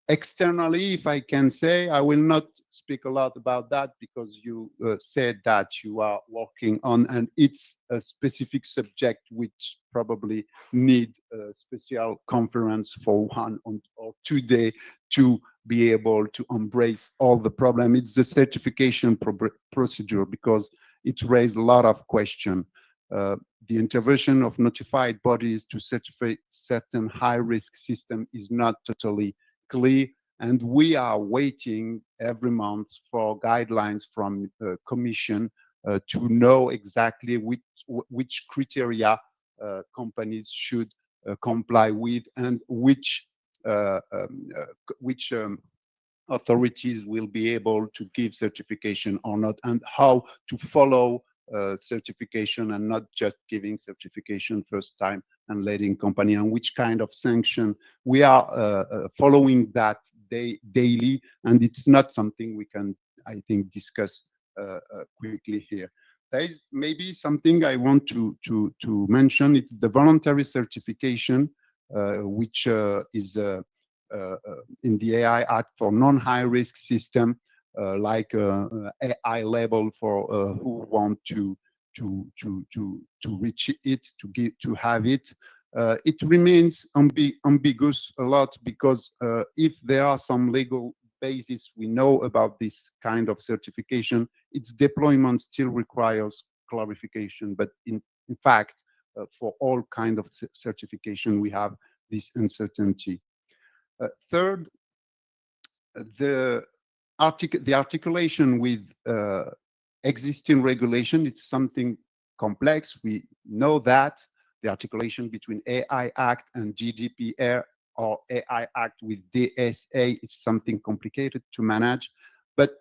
Externally, if I can say, I will not speak a lot about that because you said that you are working on, and it's a specific subject which probably need a special conference for 1 or 2 days to be able to embrace all the problem. It's the certification procedure because it raised a lot of questions. The intervention of notified bodies to certify certain high-risk system is not totally clear, and we are waiting every month for guidelines from the Commission to know exactly which criteria companies should comply with and which authorities will be able to give certification or not, and how to follow certification and not just giving certification first time and letting company, and which kind of sanction. We are following that daily, and it's not something we can, I think, discuss quickly here. There is maybe something I want to mention. It's the voluntary certification, which is in the AI Act for non-high risk system, like AI label for who want to reach it, to have it. It remains ambiguous a lot because if there are some legal basis we know about this kind of certification, its deployment still requires clarification. But in fact, for all kind of certification, we have this uncertainty. Third, the articulation with existing regulation, it's something complex. We know that the articulation between AI Act and GDPR or AI Act with DSA is something complicated to manage. But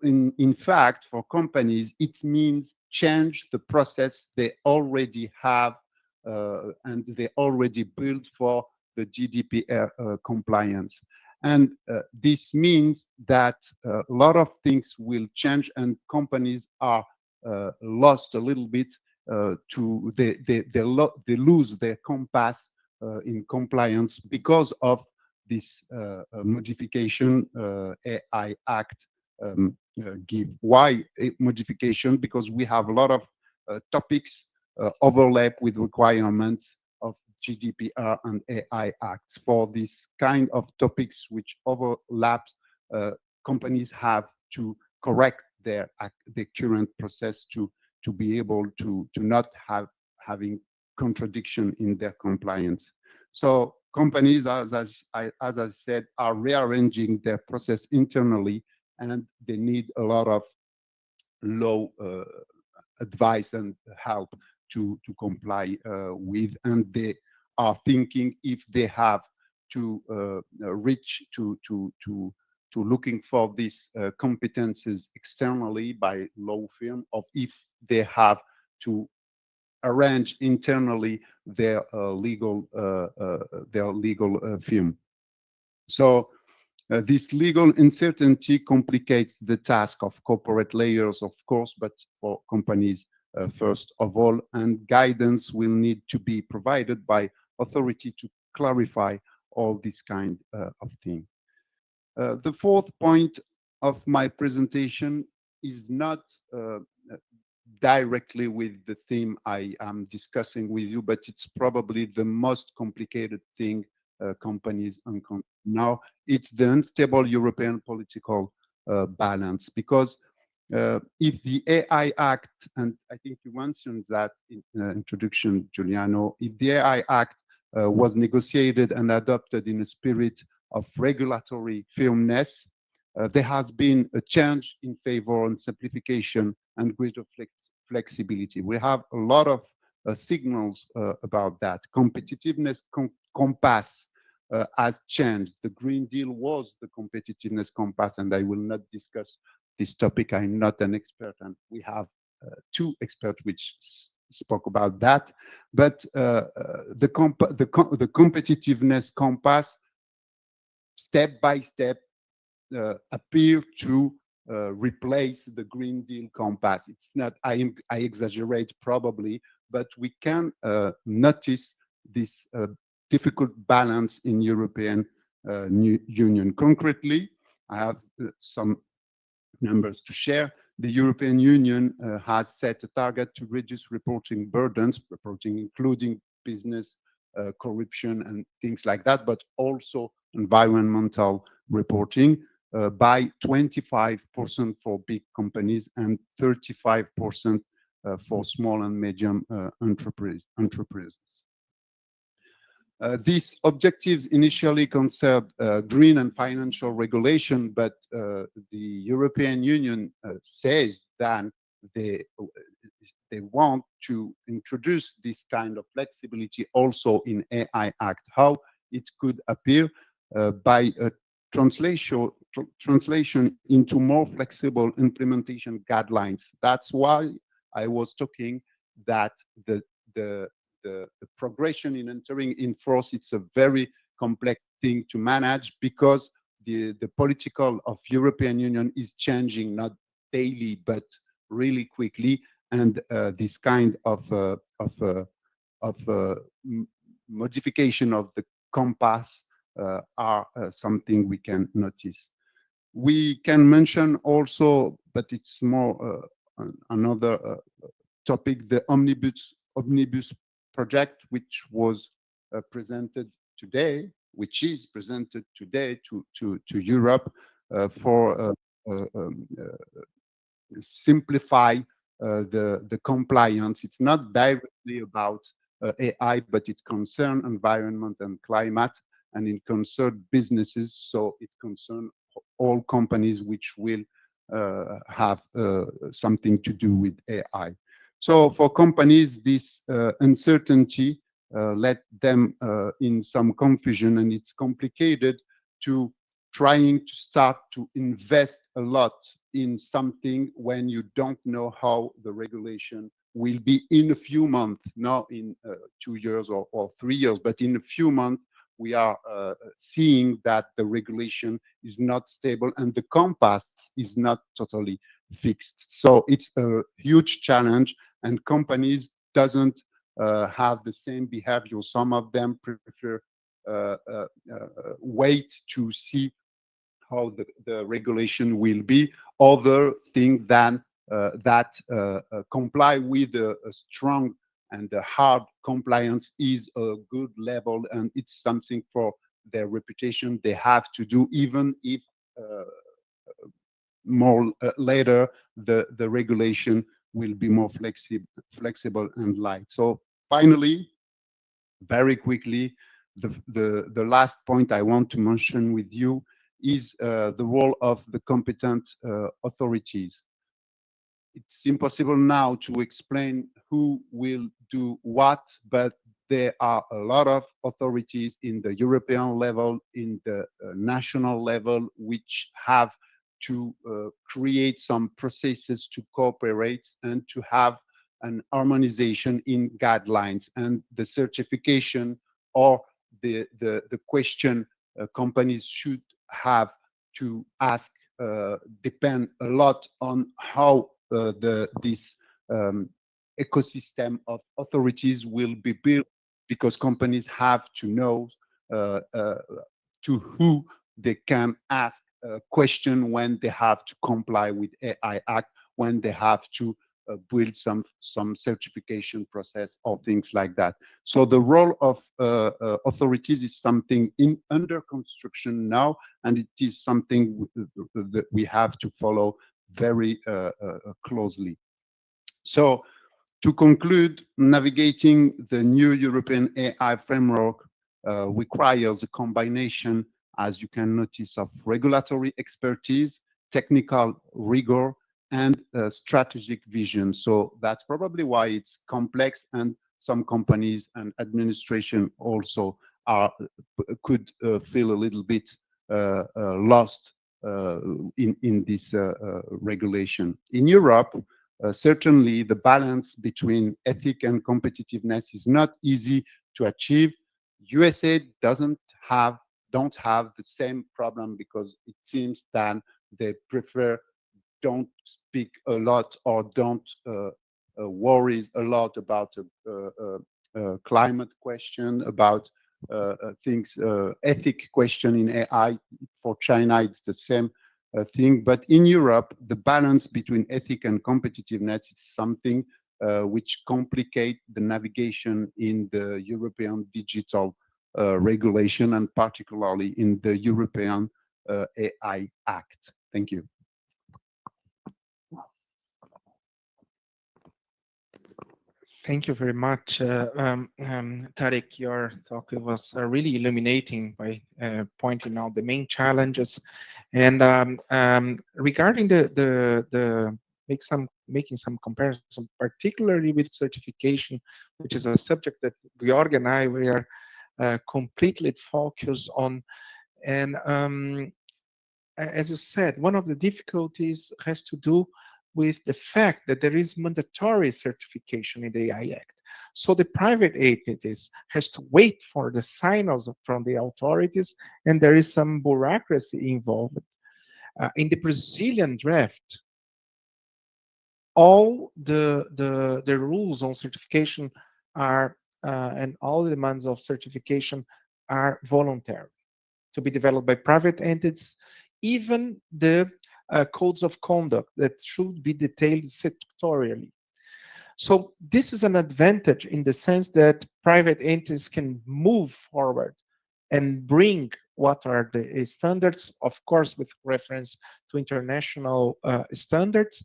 in fact, for companies, it means change the process they already have and they already built for the GDPR compliance. And this means that a lot of things will change, and companies are lost a little bit they lose their compass in compliance because of this modification AI Act give. Why modification? Because we have a lot of topics overlap with requirements of GDPR and AI Acts. For this kind of topics which overlap, companies have to correct their current process to be able to not having contradiction in their compliance. So companies, as I said, are rearranging their process internally, and they need a lot of law advice and help to comply with, and they are thinking if they have to reach to looking for these competences externally by law firm, or if they have to arrange internally their legal firm. So this legal uncertainty complicates the task of corporate layers, of course, but for companies first of all, and guidance will need to be provided by authority to clarify all this kind of thing. The fourth point of my presentation is not directly with the theme I am discussing with you, but it's probably the most complicated thing companies encounter now. It's the unstable European political balance, because if the AI Act, and I think you mentioned that in introduction, Giuliano, if the AI Act was negotiated and adopted in a spirit of regulatory firmness, there has been a change in favor of simplification and greater flexibility. We have a lot of signals about that. Competitiveness compass has changed. The Green Deal was the competitiveness compass, and I will not discuss this topic. I'm not an expert, and we have two experts which spoke about that. But the competitiveness compass, step by step, appear to replace the Green Deal compass. It's not, I exaggerate probably, but we can notice this difficult balance in European Union. Concretely, I have some numbers to share. The European Union has set a target to reduce reporting burdens, including business corruption and things like that, but also environmental reporting by 25% for big companies and 35% for small and medium enterprises. These objectives initially concerned green and financial regulation, but the European Union says that they want to introduce this kind of flexibility also in AI Act. How it could appear by a translation into more flexible implementation guidelines. That's why I was talking that the progression in entering in force, it's a very complex thing to manage, because the political of European Union is changing not daily but really quickly, and this kind of modification of the compass are something we can notice. We can mention also, but it's more another topic, the omnibus project, which was presented today, which is presented today to Europe for simplify the compliance. It's not directly about AI, but it concerns environment and climate, and it concerns businesses, so it concerns all companies which will have something to do with AI. So for companies, this uncertainty led them in some confusion, and it's complicated to trying to start to invest a lot in something when you don't know how the regulation will be in a few months, not in 2 years or 3 years, but in a few months we are seeing that the regulation is not stable and the compass is not totally fixed. So it's a huge challenge, and companies doesn't have the same behavior. Some of them prefer wait to see how the regulation will be. Other think that comply with a strong and a hard compliance is a good level, and it's something for their reputation they have to do, even if more later the regulation will be more flexible and light. So finally, very quickly, the last point I want to mention with you is the role of the competent authorities. It's impossible now to explain who will do what, but there are a lot of authorities in the European level, in the national level, which have to create some processes to cooperate and to have an harmonization in guidelines. And the certification or the question companies should have to ask depend a lot on how this ecosystem of authorities will be built, because companies have to know to who they can ask a question when they have to comply with AI Act, when they have to build some certification process or things like that. So the role of authorities is something under construction now, and it is something that we have to follow very closely. So to conclude, navigating the new European AI framework requires a combination, as you can notice, of regulatory expertise, technical rigor, and strategic vision. So that's probably why it's complex, and some companies and administration also could feel a little bit lost in this regulation. In Europe, certainly the balance between ethics and competitiveness is not easy to achieve. USA don't have the same problem, because it seems that they don't speak a lot or don't worries a lot about climate question, about things, ethic question in AI. For China, it's the same thing. But in Europe, the balance between ethic and competitiveness is something which complicate the navigation in the European digital regulation, and particularly in the European AI Act. Thank you. Thank you very much, Tarik. Your talk was really illuminating by pointing out the main challenges. And regarding making some comparison, particularly with certification, which is a subject that Georg and I were completely focused on. And as you said, one of the difficulties has to do with the fact that there is mandatory certification in the AI Act. So the private entities has to wait for the sign-offs from the authorities, and there is some bureaucracy involved. In the Brazilian draft, all the rules on certification are, and all the demands of certification are voluntary, to be developed by private entities, even the codes of conduct that should be detailed sectorially. So this is an advantage in the sense that private entities can move forward and bring what are the standards, of course, with reference to international standards,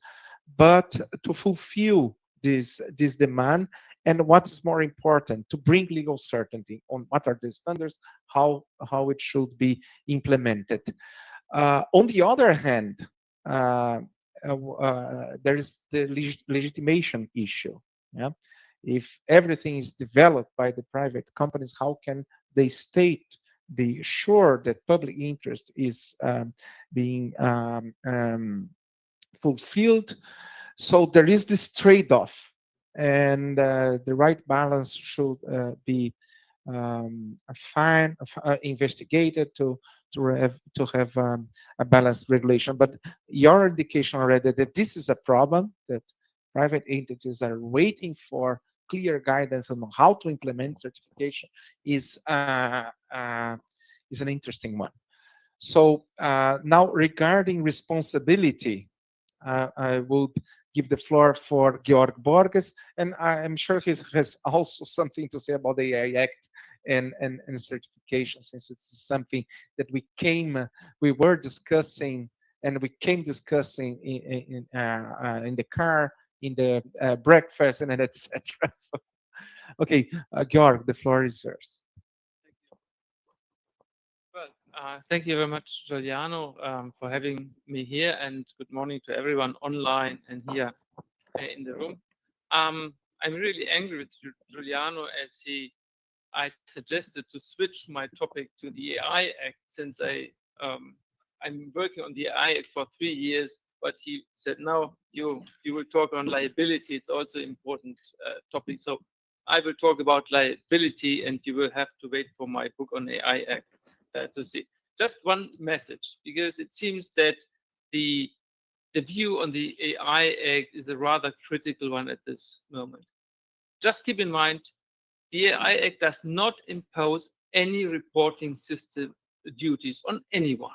but to fulfill this demand. And what's more important, to bring legal certainty on what are the standards, how it should be implemented. On the other hand, there is the legitimation issue. Yeah? If everything is developed by the private companies, how can they be sure that public interest is being fulfilled? So there is this trade-off, and the right balance should be investigated to have a balanced regulation. But your indication already that this is a problem, that private entities are waiting for clear guidance on how to implement certification is an interesting one. So now regarding responsibility, I would give the floor for Georg Borges, and I'm sure he has also something to say about the AI Act and certification, since it's something that we were discussing, and we came discussing in the car, in the breakfast, and etc. So, okay, Georg, the floor is yours. Well, thank you very much, Giuliano, for having me here, and good morning to everyone online and here in the room. I'm really angry with Giuliano as I suggested to switch my topic to the AI Act, since I'm working on the AI Act for 3 years, but he said, no, you will talk on liability. It's also an important topic. So I will talk about liability, and you will have to wait for my book on AI Act to see. Just one message, because it seems that the view on the AI Act is a rather critical one at this moment. Just keep in mind, the AI Act does not impose any reporting system duties on anyone.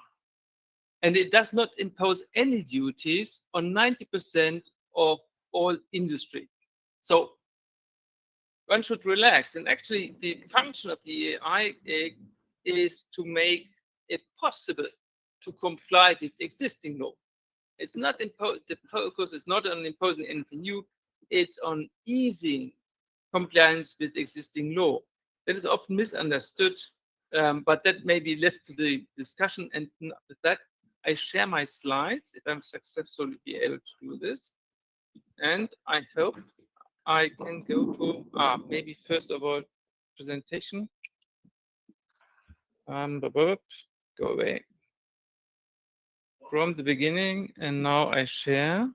And it does not impose any duties on 90% of all industry. So one should relax. And actually, the function of the AI Act is to make it possible to comply with existing law. It's not the focus is not on imposing anything new, it's on easing compliance with existing law. That is often misunderstood, but that may be left to the discussion. And with that, I share my slides, if I'm successfully be able to do this. And I hope I can go to maybe first of all, presentation. Go away from the beginning, and now I share.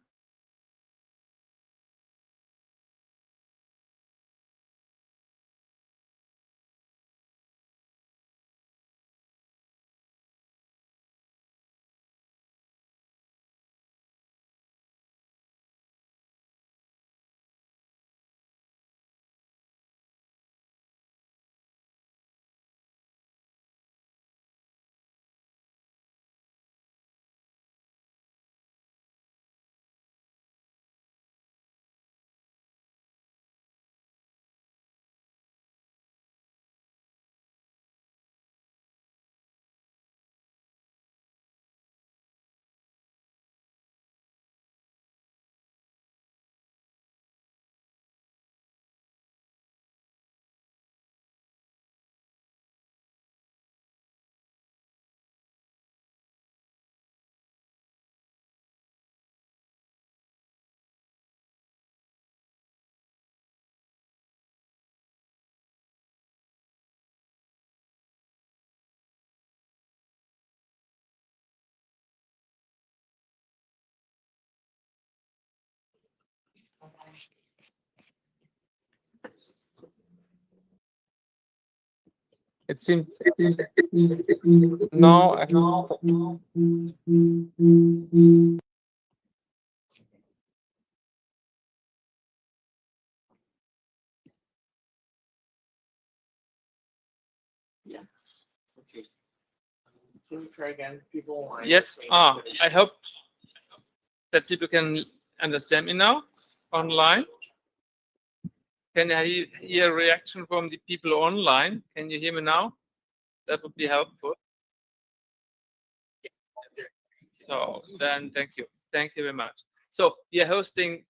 It seems now I Okay. Can you try again, people? yes. I hope that people can understand me now online. Can I hear a reaction from the people online? Can you hear me now? That would be helpful. So then, thank you. Thank you very much. So we are hosting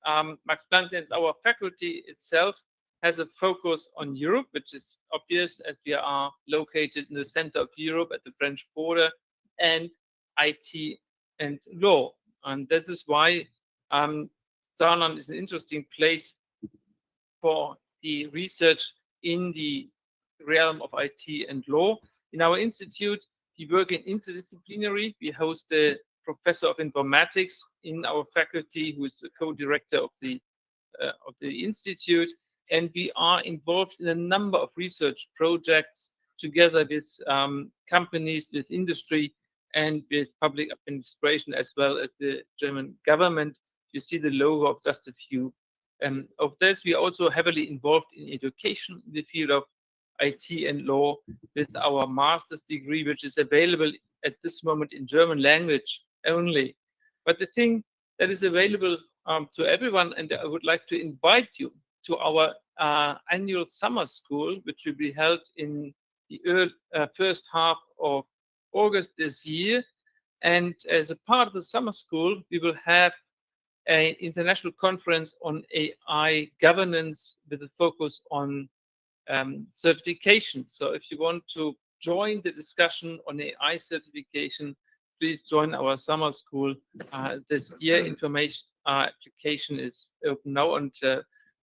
Max Planck, and our faculty itself has a focus on Europe, which is obvious as we are located in the center of Europe at the French border, and IT and law. And this is why Saarland is an interesting place for the research in the realm of IT and law. In our institute, we work in interdisciplinary. We host a professor of informatics in our faculty, who is the co-director of the institute, and we are involved in a number of research projects together with companies, with industry, and with public administration, as well as the German government. You see the logo of just a few of this. We are also heavily involved in education in the field of IT and law with our master's degree, which is available at this moment in German language only. But the thing that is available to everyone, and I would like to invite you to our annual summer school, which will be held in the first half of August this year. And as a part of the summer school, we will have an international conference on AI governance with a focus on certification. So if you want to join the discussion on AI certification, please join our summer school this year. Information application is open now, and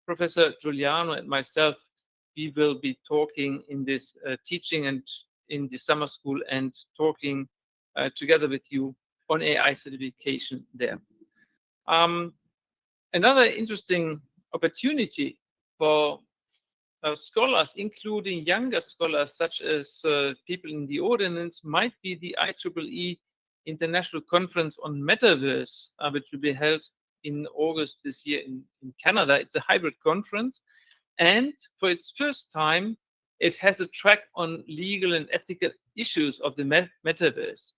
Professor Giuliano and myself, we will be talking in this teaching and in the summer school and talking together with you on AI certification there. Another interesting opportunity for scholars, including younger scholars such as people in the audience, might be the IEEE International Conference on Metaverse, which will be held in August this year in Canada. It's a hybrid conference, and for its first time, it has a track on legal and ethical issues of the metaverse.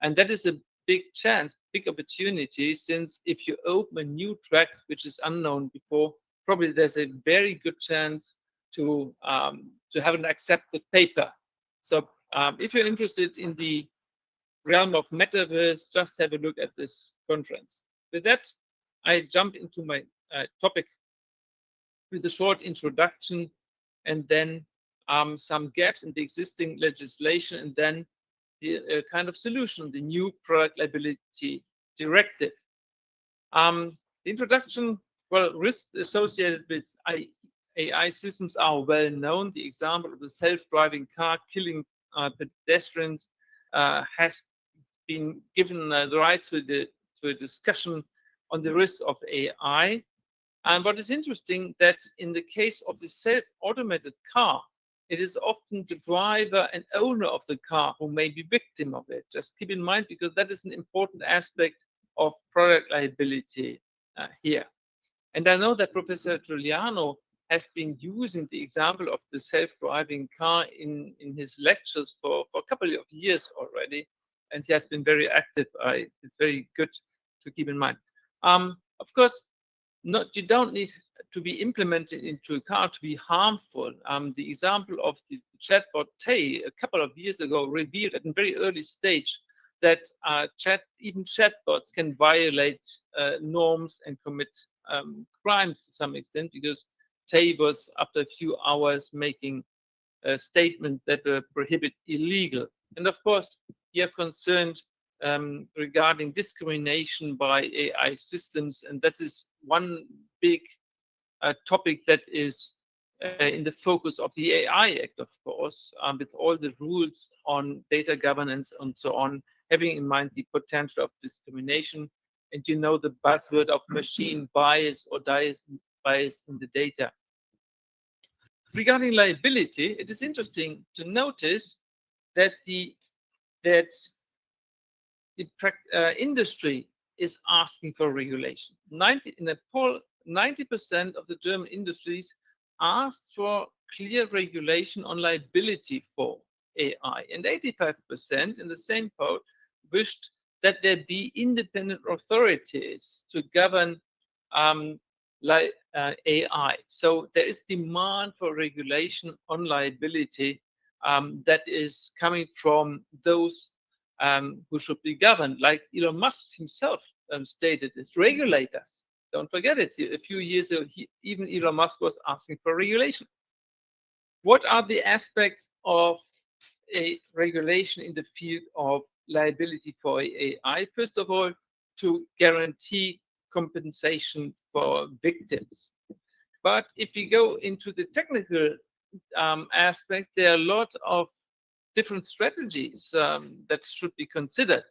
And that is a big chance, big opportunity, since if you open a new track which is unknown before, probably there's a very good chance to have an accepted paper. So if you're interested in the realm of metaverse, just have a look at this conference. With that, I jump into my topic with a short introduction, and then some gaps in the existing legislation, and then the kind of solution, the new product liability directive. The introduction, well, risks associated with AI systems are well known. The example of the self-driving car killing pedestrians has been given the rise to a discussion on the risks of AI. And what is interesting that in the case of the self-automated car, it is often the driver and owner of the car who may be victim of it. Just keep in mind, because that is an important aspect of product liability here. And I know that Professor Giuliano has been using the example of the self-driving car in his lectures for a couple of years already, and he has been very active. It's very good to keep in mind. Of course, you don't need to be implemented into a car to be harmful. The example of the chatbot Tay a couple of years ago revealed at a very early stage that even chatbots can violate norms and commit crimes to some extent, because Tay was, after a few hours, making a statement that were prohibited illegal. And of course, we are concerned regarding discrimination by AI systems, and that is one big topic that is in the focus of the AI Act, of course, with all the rules on data governance and so on, having in mind the potential of discrimination. And you know the buzzword of machine bias or bias in the data. Regarding liability, it is interesting to notice that the industry is asking for regulation. 90% of the German industries asked for clear regulation on liability for AI, and 85% in the same poll wished that there be independent authorities to govern AI. So there is demand for regulation on liability that is coming from those who should be governed, like Elon Musk himself stated, as regulators. Don't forget it. A few years ago, even Elon Musk was asking for regulation. What are the aspects of a regulation in the field of liability for AI? First of all, to guarantee compensation for victims. But if we go into the technical aspects, there are a lot of different strategies that should be considered.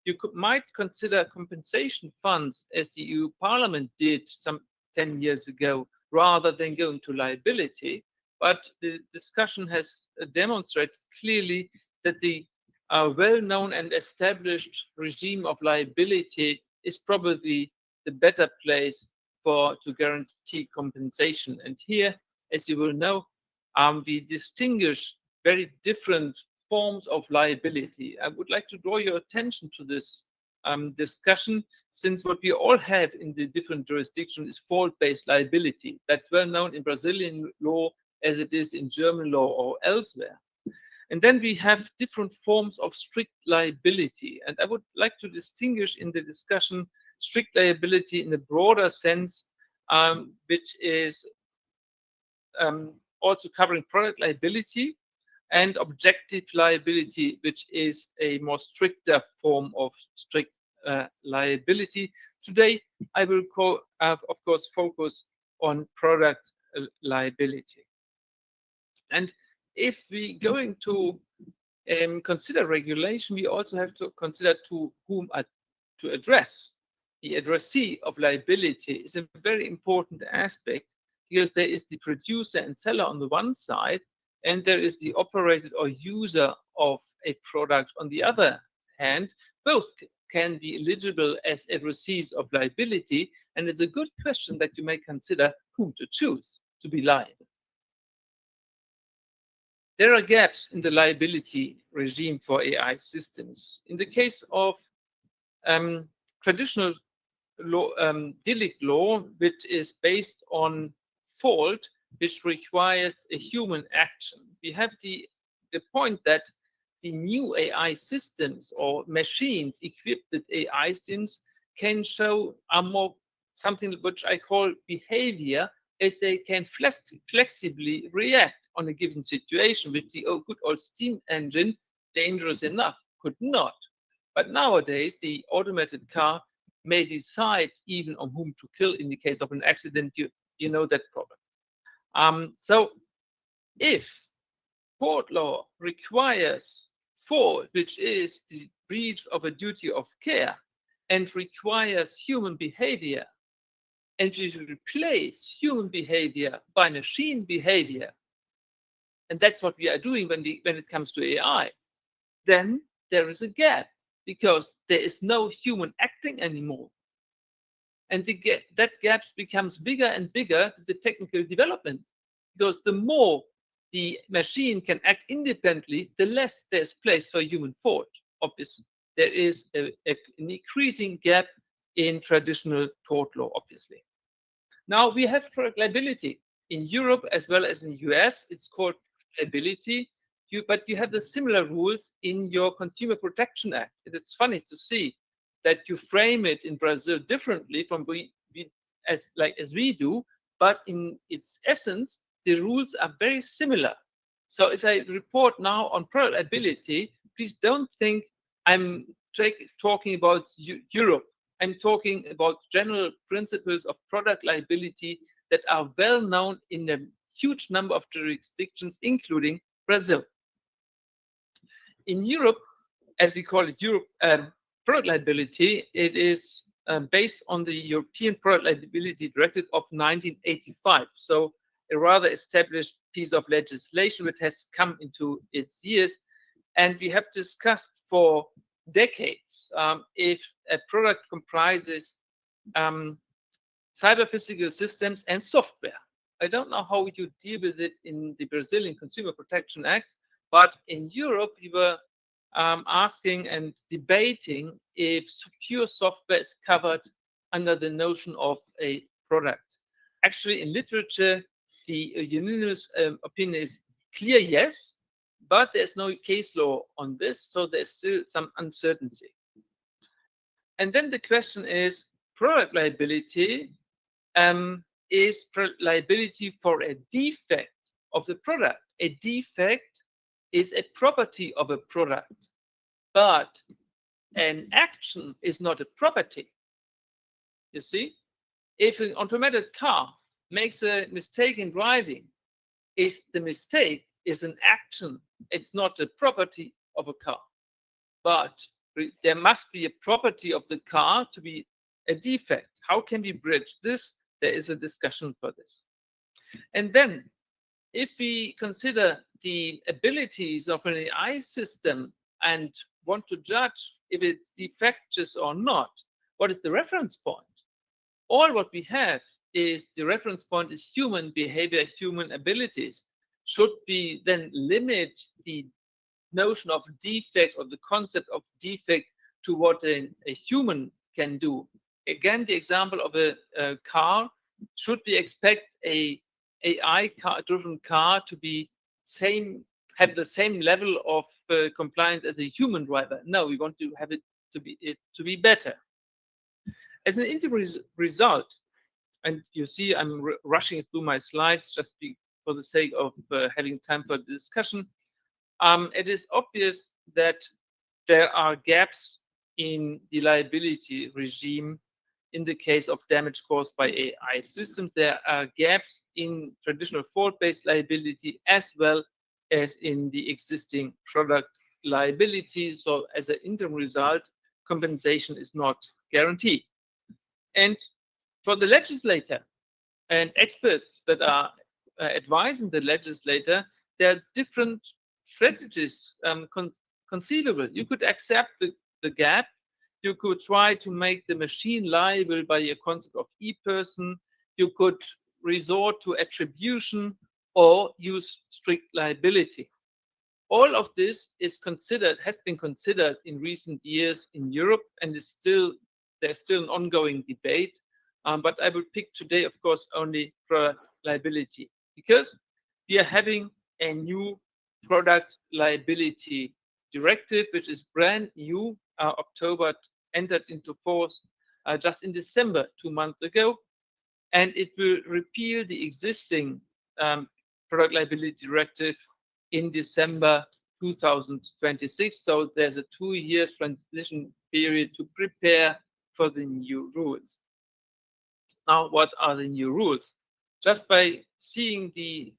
You might consider compensation funds, as the EU Parliament did some 10 years ago, rather than going to liability. But the discussion has demonstrated clearly that the well-known and established regime of liability is probably the better place to guarantee compensation. And here, as you will know, we distinguish very different forms of liability. I would like to draw your attention to this discussion, since what we all have in the different jurisdictions is fault-based liability. That's well known in Brazilian law as it is in German law or elsewhere. And then we have different forms of strict liability. And I would like to distinguish in the discussion strict liability in a broader sense, which is also covering product liability, and objective liability, which is a more stricter form of strict liability. Today, I will, of course, focus on product liability. And if we're going to consider regulation, we also have to consider to whom to address. The addressee of liability is a very important aspect, because there is the producer and seller on the one side, and there is the operator or user of a product on the other hand. Both can be eligible as addressees of liability, and it's a good question that you may consider whom to choose to be liable. There are gaps in the liability regime for AI systems. In the case of traditional law, delicate law, which is based on fault, which requires a human action, we have the point that the new AI systems or machines equipped with AI systems can show more something which I call behavior, as they can flexibly react on a given situation, which the good old steam engine, dangerous enough, could not. But nowadays, the automated car may decide even on whom to kill in the case of an accident. You know that problem. So if tort law requires fault, which is the breach of a duty of care, and requires human behavior, and we replace human behavior by machine behavior, and that's what we are doing when it comes to AI, then there is a gap, because there is no human acting anymore. And that gap becomes bigger and bigger to the technical development, because the more the machine can act independently, the less there's place for human fault. Obviously, there is an increasing gap in traditional tort law, obviously. Now we have product liability in Europe as well as in the US. It's called liability, but you have the similar rules in your Consumer Protection Act. And it's funny to see that you frame it in Brazil differently from as we do, but in its essence, the rules are very similar. So if I report now on product liability, please don't think I'm talking about Europe. I'm talking about general principles of product liability that are well known in a huge number of jurisdictions, including Brazil. In Europe, as we call it Europe, product liability, it is based on the European Product Liability Directive of 1985. So a rather established piece of legislation which has come into its years. And we have discussed for decades if a product comprises cyber-physical systems and software. I don't know how you deal with it in the Brazilian Consumer Protection Act, but in Europe, we were asking and debating if pure software is covered under the notion of a product. Actually, in literature, the unanimous opinion is clear yes, but there's no case law on this, so there's still some uncertainty. And then the question is, product liability is liability for a defect of the product. A defect is a property of a product, but an action is not a property. You see, if an automated car makes a mistake in driving, the mistake is an action. It's not a property of a car, but there must be a property of the car to be a defect. How can we bridge this? There is a discussion for this. And then, if we consider the abilities of an AI system and want to judge if it's defectious or not, what is the reference point? All what we have is the reference point is human behavior, human abilities. Should we then limit the notion of defect or the concept of defect to what a human can do? Again, the example of a car, should we expect a AI driven car to be have the same level of compliance as a human driver? No, we want to have it to be better. As an interim result, and you see I'm rushing through my slides just for the sake of having time for the discussion, it is obvious that there are gaps in the liability regime in the case of damage caused by AI systems. There are gaps in traditional fault-based liability as well as in the existing product liability. So as an interim result, compensation is not guaranteed. And for the legislator and experts that are advising the legislator, there are different strategies conceivable. You could accept the gap. You could try to make the machine liable by a concept of e-person. You could resort to attribution or use strict liability. All of this has been considered in recent years in Europe, and there's still an ongoing debate. But I will pick today, of course, only product liability, because we are having a new product liability directive, which is brand new. October entered into force just in December, 2 months ago, and it will repeal the existing product liability directive in December 2026. So there's a 2 years transition period to prepare for the new rules. Now, what are the new rules? Just by seeing the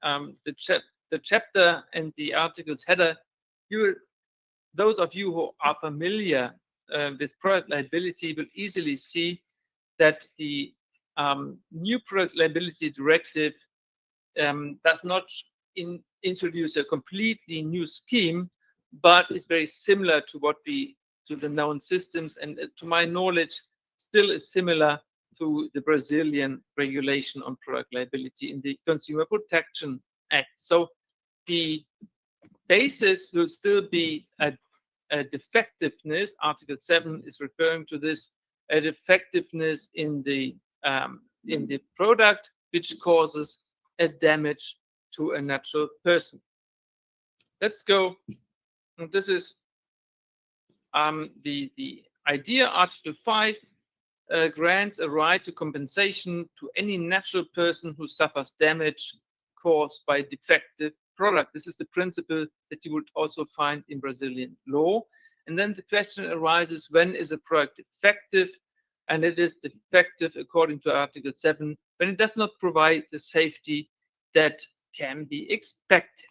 chapter and the article's header, those of you who are familiar with product liability will easily see that the new product liability directive does not introduce a completely new scheme, but is very similar to the known systems, and to my knowledge, still is similar to the Brazilian regulation on product liability in the Consumer Protection Act. So the basis will still be a defectiveness. Article 7 is referring to this, a defectiveness in the product which causes a damage to a natural person. Let's go. This is the idea. Article 5 grants a right to compensation to any natural person who suffers damage caused by defective product. This is the principle that you would also find in Brazilian law. And then the question arises, when is a product defective? And it is defective according to Article 7 when it does not provide the safety that can be expected.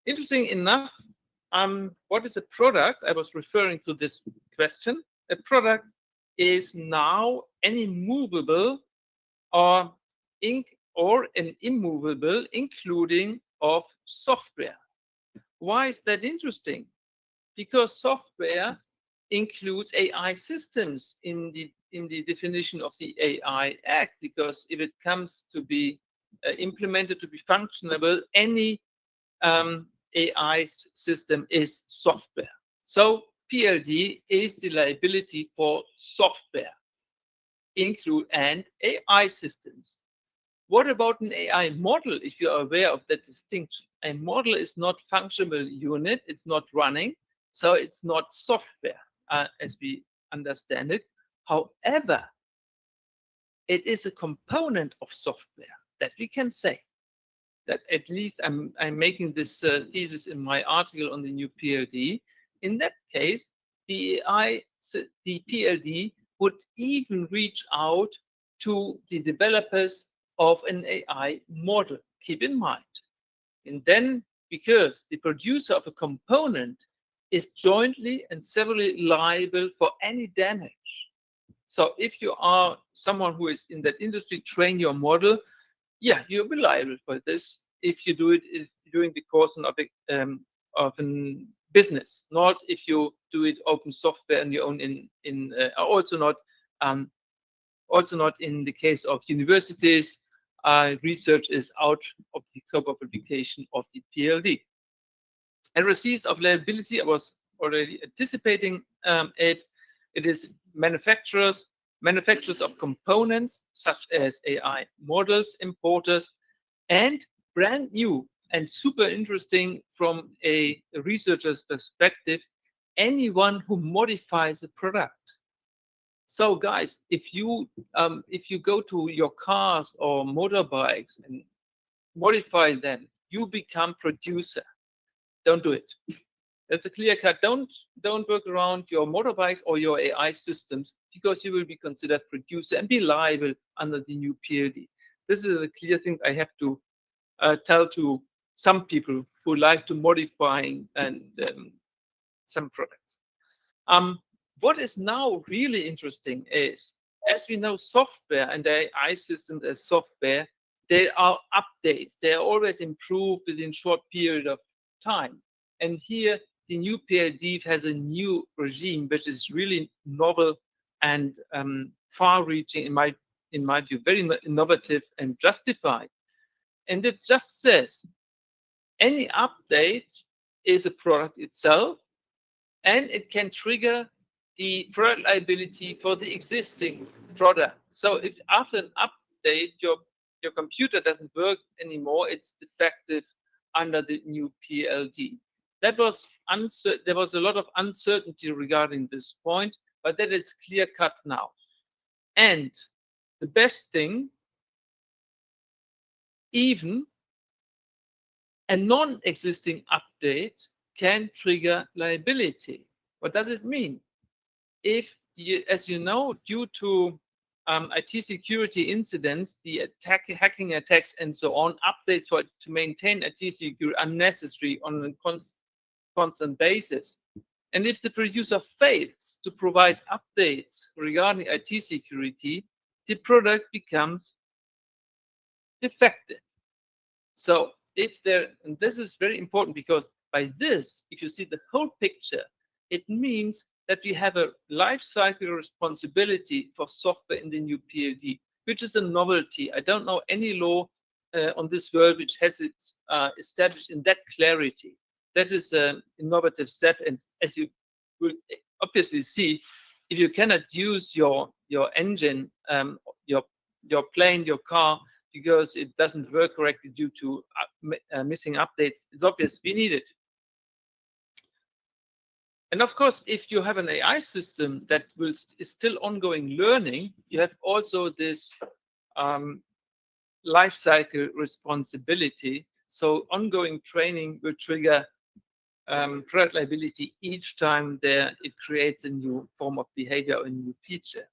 Interesting enough, what is a product? I was referring to this question. A product is now any movable or an immovable, including of software. Why is that interesting? Because software includes AI systems in the definition of the AI Act, because if it comes to be implemented to be functionable, any AI system is software. So PLD is the liability for software, and AI systems. What about an AI model, if you are aware of that distinction? A model is not functional unit, it's not running, so it's not software as we understand it. However, it is a component of software that we can say that, at least I'm making this thesis in my article on the new PLD. In that case, the PLD would even reach out to the developers of an AI model. Keep in mind. And then, because the producer of a component is jointly and severally liable for any damage. So if you are someone who is in that industry, train your model, yeah, you'll be liable for this if you do it during the course of a business, not if you do it open software on your own. Also not in the case of universities. Research is out of the scope of application of the PLD. And receipts of liability, I was already anticipating it. It is manufacturers of components such as AI models, importers, and brand new and super interesting from a researcher's perspective, anyone who modifies a product. So guys, if you go to your cars or motorbikes and modify them, you become producer. Don't do it. That's a clear cut. Don't work around your motorbikes or your AI systems, because you will be considered producer and be liable under the new PLD. This is a clear thing I have to tell to some people who like to modify and some products. What is now really interesting is, as we know, software and AI systems as software, there are updates. They are always improved within short period of time. And here, the new PLD has a new regime, which is really novel and far-reaching, in my view, very innovative and justified. And it just says, any update is a product itself, and it can trigger the product liability for the existing product. So if after an update, your computer doesn't work anymore, it's defective under the new PLD. There was a lot of uncertainty regarding this point, but that is clear cut now. And the best thing, even a non-existing update can trigger liability. What does it mean? If, as you know, due to IT security incidents, the hacking attacks and so on, updates to maintain IT security are necessary on a constant basis. And if the producer fails to provide updates regarding IT security, the product becomes defective. So and this is very important, because by this, if you see the whole picture, it means that we have a life cycle responsibility for software in the new PLD, which is a novelty. I don't know any law on this world which has it established in that clarity. That is an innovative step. And as you will obviously see, if you cannot use your engine, your plane, your car, because it doesn't work correctly due to missing updates, it's obvious we need it. And of course, if you have an AI system that is still ongoing learning, you have also this life cycle responsibility. So ongoing training will trigger product liability each time it creates a new form of behavior or a new feature.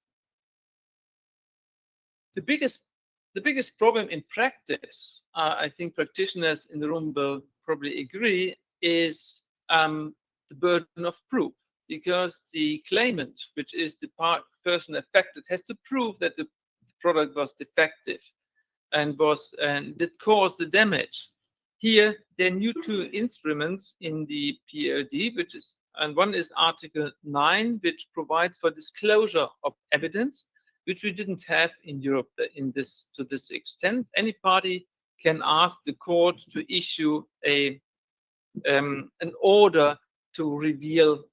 The biggest problem in practice, I think practitioners in the room will probably agree, is the burden of proof, because the claimant, which is the person affected, has to prove that the product was defective and that caused the damage. Here, there are new two instruments in the PLD, and one is Article 9, which provides for disclosure of evidence, which we didn't have in Europe to this extent. Any party can ask the court to issue an order to reveal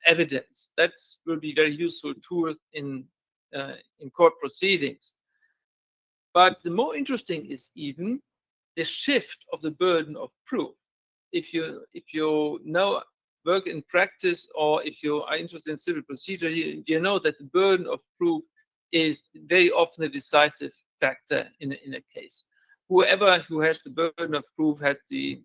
evidence. That will be a very useful tool in court proceedings. But the more interesting is even the shift of the burden of proof. If you know work in practice, or if you are interested in civil procedure, you know that the burden of proof is very often a decisive factor in a case. Whoever who has the burden of proof has the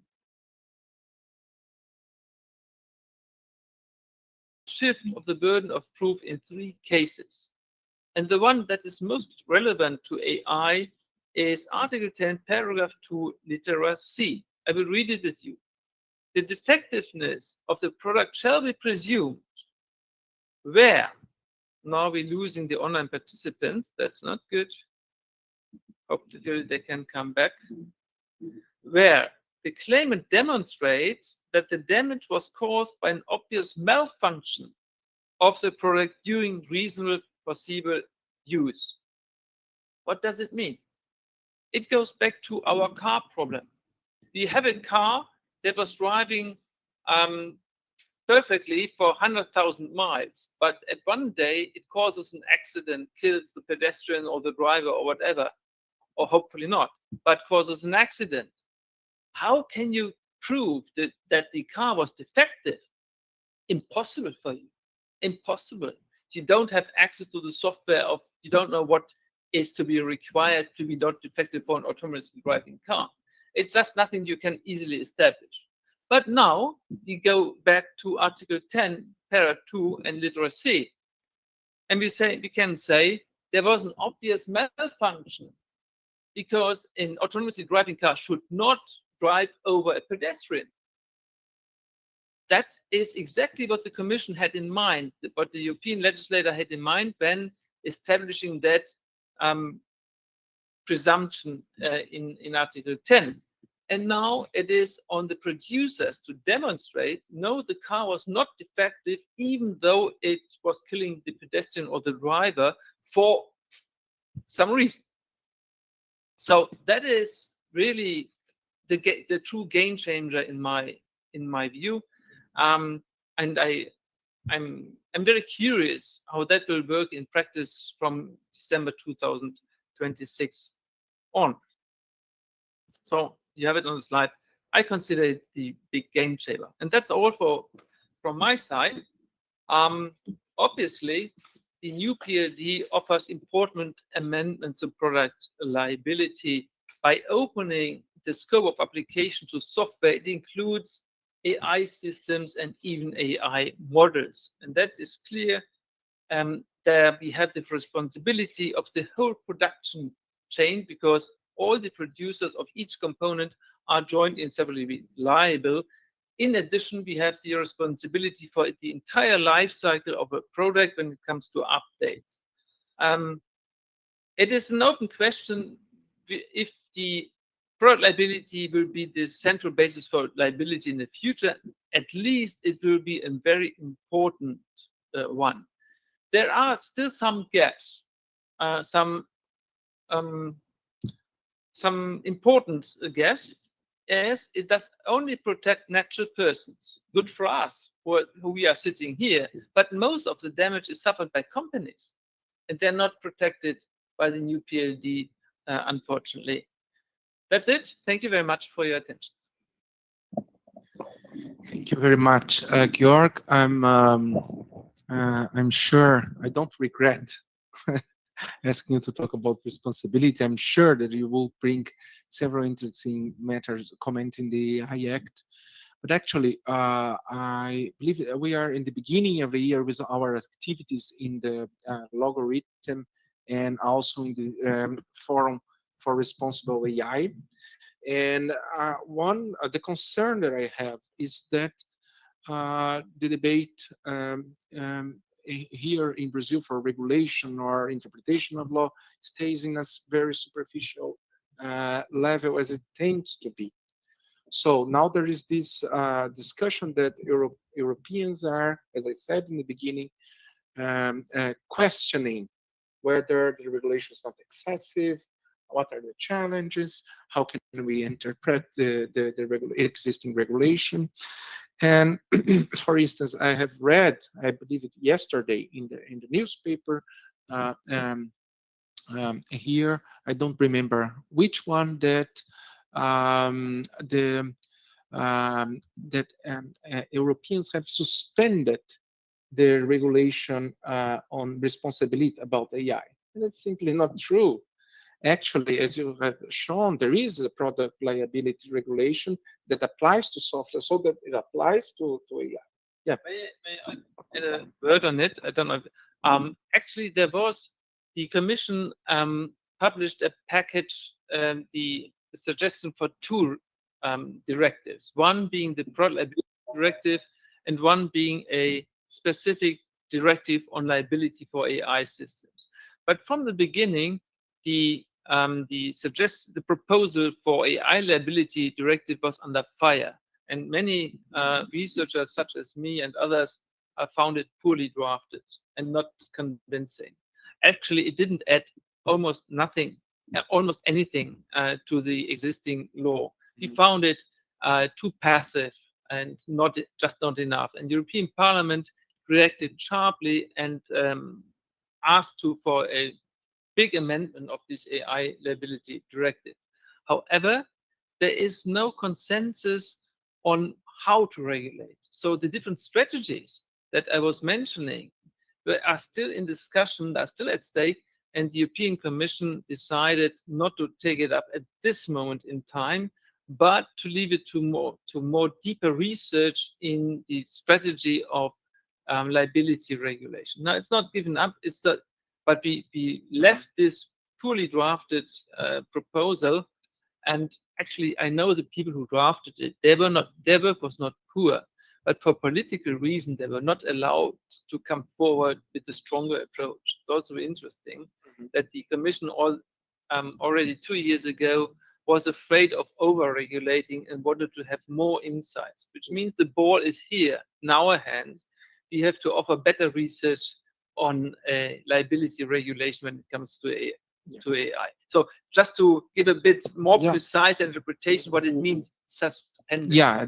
shift of the burden of proof in 3 cases. And the one that is most relevant to AI is Article 10, paragraph 2, litera C. I will read it with you. The defectiveness of the product shall be presumed where, now we're losing the online participants, that's not good. hopefully they can come back, where the claimant demonstrates that the damage was caused by an obvious malfunction of the product during reasonable foreseeable use. What does it mean? It goes back to our car problem. We have a car that was driving perfectly for 100,000 miles, but at one day it causes an accident, kills the pedestrian or the driver or whatever, or hopefully not, but causes an accident. How can you prove that the car was defective? Impossible for you. Impossible. You don't have access to the software of, you don't know what is to be required to be not defective for an autonomously driving car. It's just nothing you can easily establish. But now we go back to Article 10, Para 2 and Litera C. And we can say there was an obvious malfunction because an autonomously driving car should not drive over a pedestrian. That is exactly what the Commission had in mind, what the European legislator had in mind when establishing that presumption in Article 10. And now it is on the producers to demonstrate, no, the car was not defective, even though it was killing the pedestrian or the driver for some reason. So that is really the true game changer in my view. And I'm very curious how that will work in practice from December 2026 on. So you have it on the slide. I consider it the big game changer, and that's all from my side. Obviously, the new PLD offers important amendments to product liability by opening the scope of application to software. It includes AI systems and even AI models, and that is clear. There we have the responsibility of the whole production chain because all the producers of each component are joined and severally liable. In addition, we have the responsibility for the entire life cycle of a product when it comes to updates. It is an open question if the product liability will be the central basis for liability in the future. At least it will be a very important one. There are still some gaps, some important gaps, as it does only protect natural persons. Good for us, who we are sitting here, but most of the damage is suffered by companies, and they're not protected by the new PLD, unfortunately. That's it. Thank you very much for your attention. Thank you very much, Georg. I'm sure I don't regret asking you to talk about responsibility. I'm sure that you will bring several interesting matters commenting the AI Act. But actually, I believe we are in the beginning of the year with our activities in the Lawgorithm and also in the Forum for Responsible AI. And the concern that I have is that the debate here in Brazil for regulation or interpretation of law stays in a very superficial level as it tends to be. So now there is this discussion that Europeans are, as I said in the beginning, questioning whether the regulation is not excessive, what are the challenges, how can we interpret the existing regulation. And for instance, I have read, I believe it yesterday in the newspaper, here, I don't remember which one, that Europeans have suspended the regulation on responsibility about AI. And that's simply not true. Actually, as you have shown, there is a product liability regulation that applies to software, so that it applies to AI. Yeah. May I add a word on it? I don't know. Actually, there was the Commission published a package, the suggestion for two directives. One being the product liability directive, and one being a specific directive on liability for AI systems. But from the beginning, the the proposal for AI liability directive was under fire, and many researchers such as me and others found it poorly drafted and not convincing. Actually, it didn't add almost nothing, almost anything to the existing law. We found it too passive and not enough. And the European Parliament reacted sharply and asked for a big amendment of this AI liability directive. However, there is no consensus on how to regulate. So the different strategies that I was mentioning are still in discussion, are still at stake, and the European Commission decided not to take it up at this moment in time, but to leave it to more deeper research in the strategy of liability regulation. Now, it's not given up, but we left this poorly drafted proposal, and actually I know the people who drafted it, their work was not poor, but for political reasons they were not allowed to come forward with a stronger approach. It's also interesting that the Commission already 2 years ago was afraid of over-regulating and wanted to have more insights, which means the ball is here in our hands. We have to offer better research on liability regulation when it comes to AI. So just to give a bit more precise interpretation what it means, suspended. Yeah,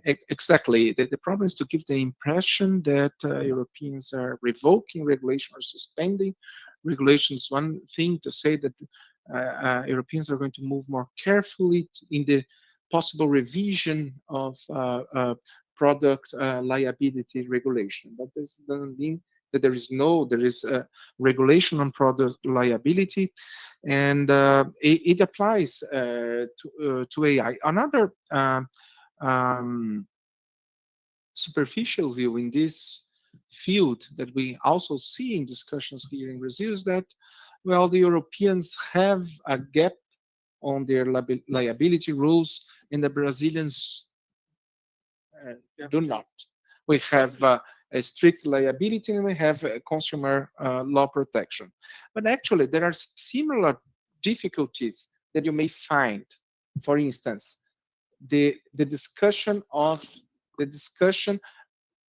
exactly. The problem is to give the impression that Europeans are revoking regulation or suspending regulations. One thing to say that Europeans are going to move more carefully in the possible revision of product liability regulation. But this doesn't mean that there is a regulation on product liability, and it applies to AI. Another superficial view in this field that we also see in discussions here in Brazil is that, well, the Europeans have a gap on their liability rules, and the Brazilians do not. We have a strict liability, and we have consumer law protection. But actually, there are similar difficulties that you may find. For instance, the discussion,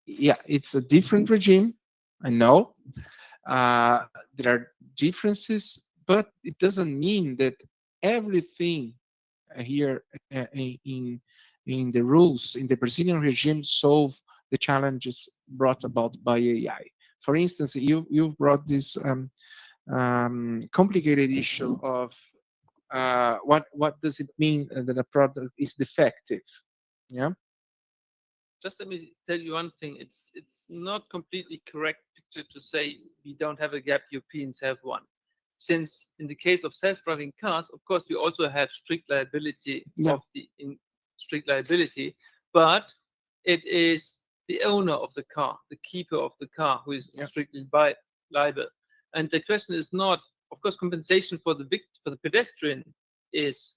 yeah, it's a different regime, I know. There are differences, but it doesn't mean that everything here in the rules, in the Brazilian regime, solve the challenges brought about by AI. For instance, you've brought this complicated issue of what does it mean that a product is defective? Yeah. Just let me tell you one thing. It's not completely correct picture to say we don't have a gap. Europeans have one. Since in the case of self-driving cars, of course, we also have strict liability strict liability, but it is the owner of the car, the keeper of the car, who is strictly liable. And the question is not, of course, compensation for the pedestrian is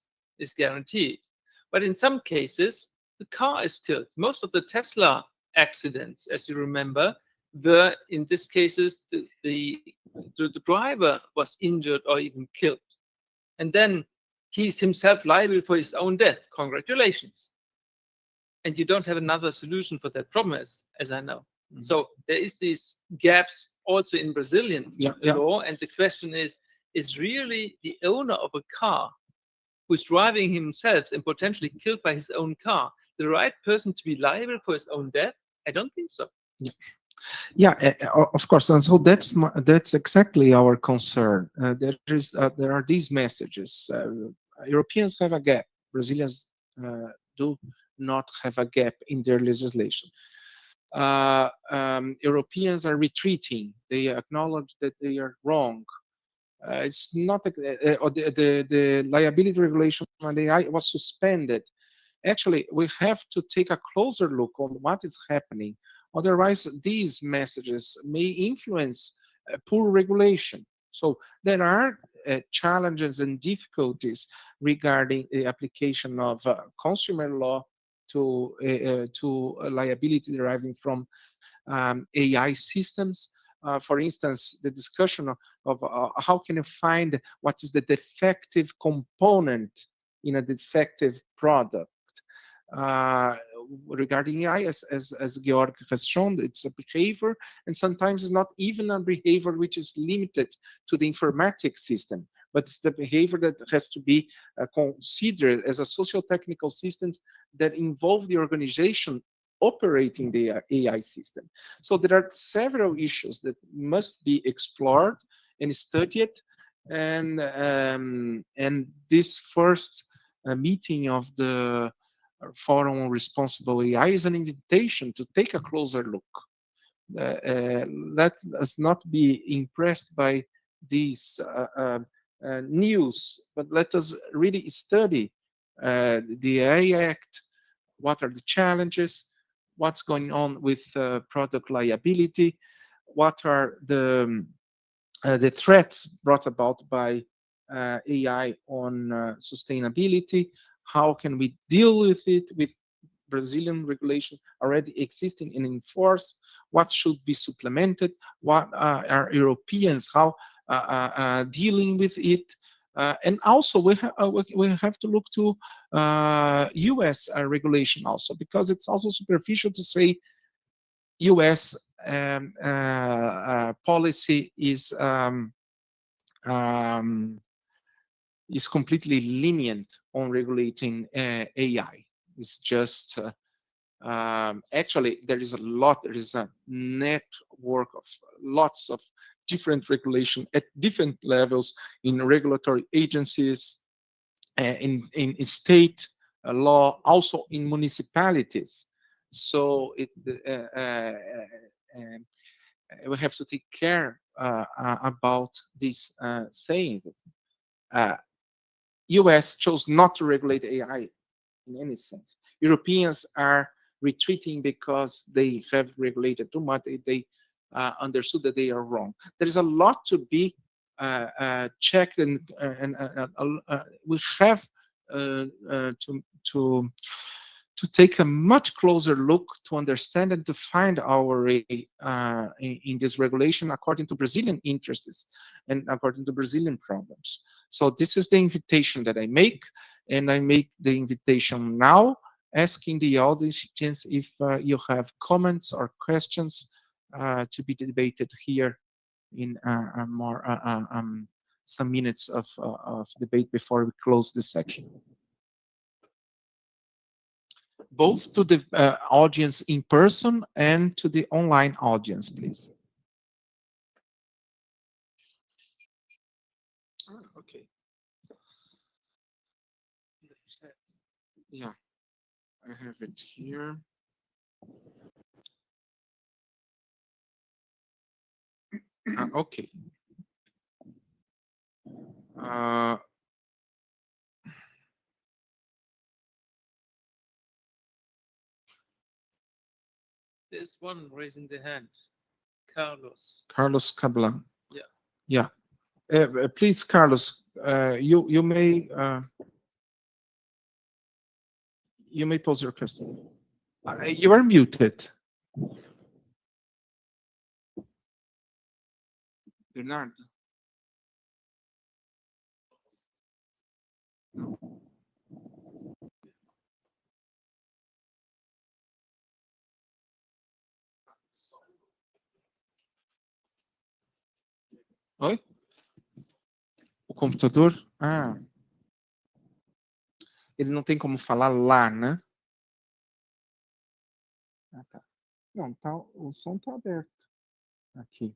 guaranteed, but in some cases the car is killed. Most of the Tesla accidents, as you remember, were in these cases the driver was injured or even killed, and then he's himself liable for his own death. Congratulations. And you don't have another solution for that problem, as I know. So there is these gaps also in Brazilian law, and the question is really the owner of a car who's driving himself and potentially killed by his own car the right person to be liable for his own death? I don't think so. Yeah, of course, and so that's exactly our concern. There are these messages. Europeans have a gap. Brazilians do not have a gap in their legislation. Europeans are retreating. They acknowledge that they are wrong. It's not the liability regulation on the AI was suspended. Actually, we have to take a closer look on what is happening. Otherwise, these messages may influence poor regulation. So there are challenges and difficulties regarding the application of consumer law to liability deriving from AI systems. for instance, the discussion of how can you find what is the defective component in a defective product. Regarding AI, as Georg has shown, it's a behavior, and sometimes it's not even a behavior which is limited to the informatics system, but it's the behavior that has to be considered as a socio-technical systems that involve the organization operating the AI system. So there are several issues that must be explored and studied, and this first meeting of the Forum on Responsible AI is an invitation to take a closer look. Let us not be impressed by these news, but let us really study the AI Act. What are the challenges? What's going on with product liability? What are the threats brought about by AI on sustainability? How can we deal with it with Brazilian regulation already existing and in force? What should be supplemented? What are Europeans how dealing with it? And also we have to look to US regulation also, because it's also superficial to say US policy is completely lenient on regulating AI. It's just actually there is a network of lots of different regulation at different levels in regulatory agencies, in state law, also in municipalities. So we have to take care about these sayings. US chose not to regulate AI in any sense. Europeans are retreating because they have regulated too much. They understood that they are wrong. There is a lot to be checked, and we have to take a much closer look to understand and to find our way in this regulation according to Brazilian interests and according to Brazilian problems. So this is the invitation that I make, and I make the invitation now, asking the audience if you have comments or questions to be debated here in some minutes of debate before we close this section. Both to the audience in person and to the online audience, please. Okay. Yeah, I have it here. Okay. There's one raising the hand. Carlos. Carlos Cablan. Yeah. Yeah. Please, Carlos, you may pose your question. You are muted. Bernardo. No. Oi? O computador? Ah. Ele não tem como falar lá, né? Ah, tá. Não, tá, o som tá aberto. Aqui.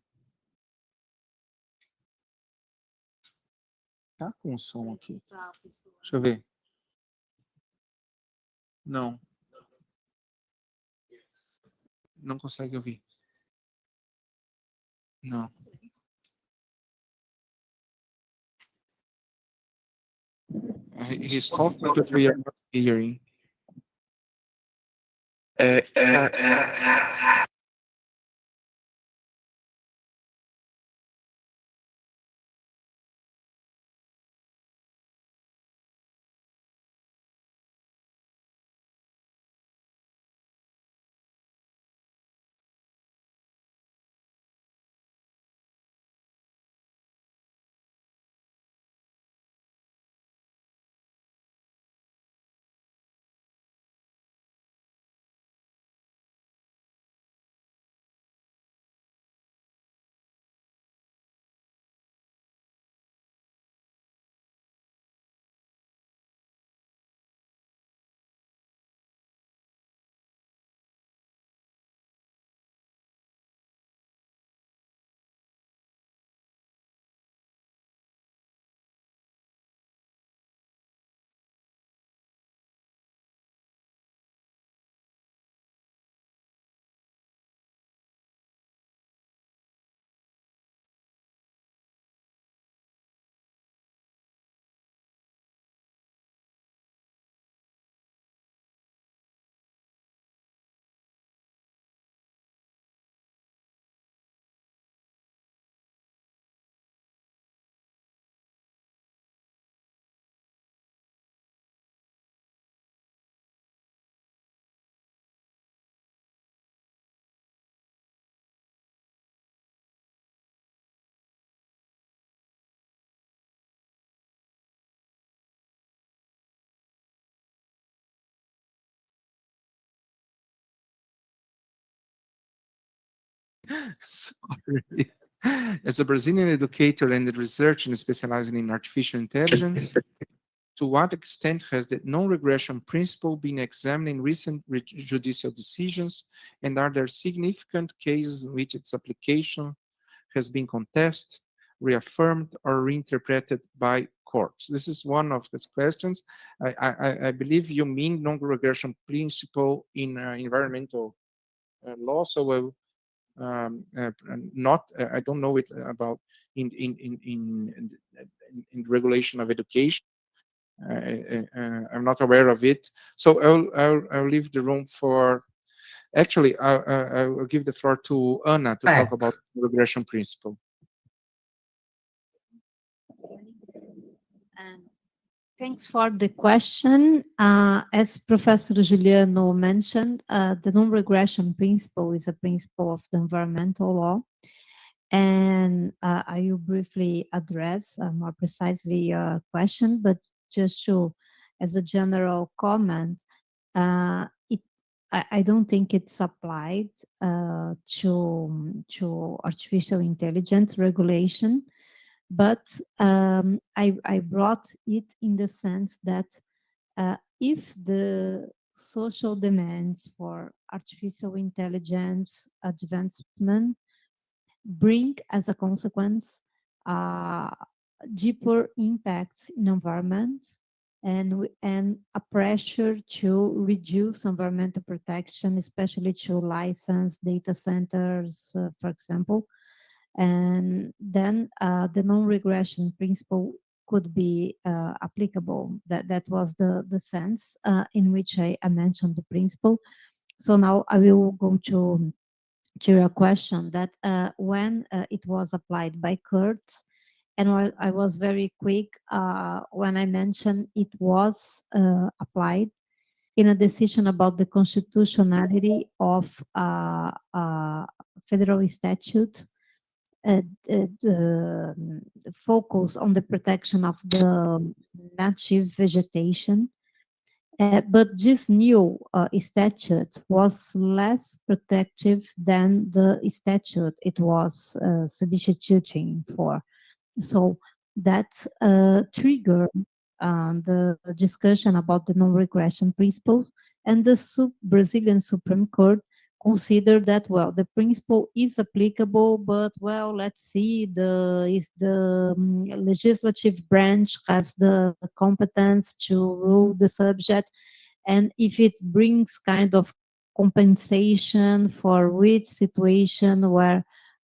Tá com o som aqui. Deixa eu ver. Não. Não consegue ouvir. Não. He's talking, but we are not hearing. Sorry. As a Brazilian educator and researcher specializing in artificial intelligence, to what extent has the non-regression principle been examined in recent judicial decisions, and are there significant cases in which its application has been contested, reaffirmed, or reinterpreted by courts? This is one of these questions. I believe you mean non-regression principle in environmental law, so I don't know it about in regulation of education. I'm not aware of it, so I'll leave the room for. Actually, I will give the floor to Anna to talk about regression principle. Thanks for the question. As Professor Juliano mentioned, the non-regression principle is a principle of the environmental law. And I will briefly address more precisely your question, but just to, as a general comment, I don't think it's applied to artificial intelligence regulation. But I brought it in the sense that if the social demands for artificial intelligence advancement bring as a consequence deeper impacts in environment and a pressure to reduce environmental protection, especially to license data centers, for example, and then the non-regression principle could be applicable. That was the sense in which I mentioned the principle. So now I will go to your question that when it was applied by courts, and I was very quick when I mentioned it was applied in a decision about the constitutionality of federal statute. Focus on the protection of the native vegetation. But this new statute was less protective than the statute it was substituting for. So that triggered the discussion about the non-regression principles, and the Brazilian Supreme Court consider that, well, the principle is applicable, but, well, let's see, the legislative branch has the competence to rule the subject, and if it brings kind of compensation for which situation where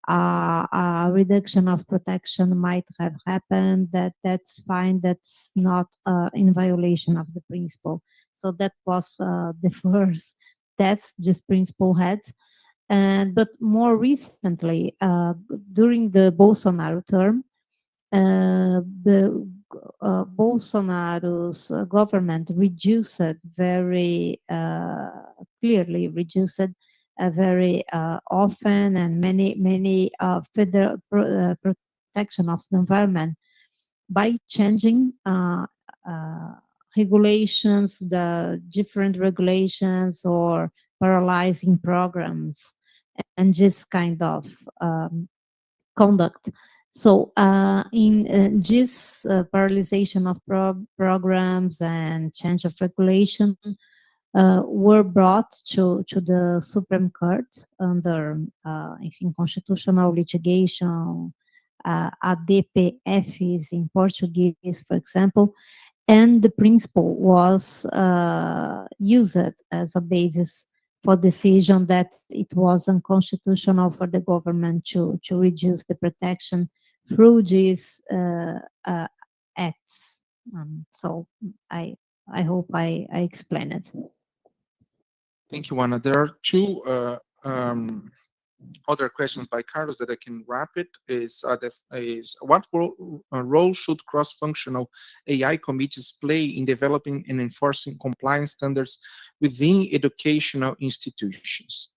a reduction of protection might have happened, that's fine, that's not in violation of the principle. So that was the first test this principle had. But more recently, during the Bolsonaro term, the Bolsonaro's government reduced very clearly, very often, and many federal protection of the environment by changing regulations, the different regulations or paralyzing programs, and this kind of conduct. So in this paralyzation of programs and change of regulation were brought to the Supreme Court under, I think, constitutional litigation, ADPFs in Portuguese, for example, and the principle was used as a basis for decision that it was unconstitutional for the government to reduce the protection through these acts. So I hope I explained it. Thank you, Anna. There are two other questions by Carlos that I can wrap it. Is what role should cross-functional AI committees play in developing and enforcing compliance standards within educational institutions?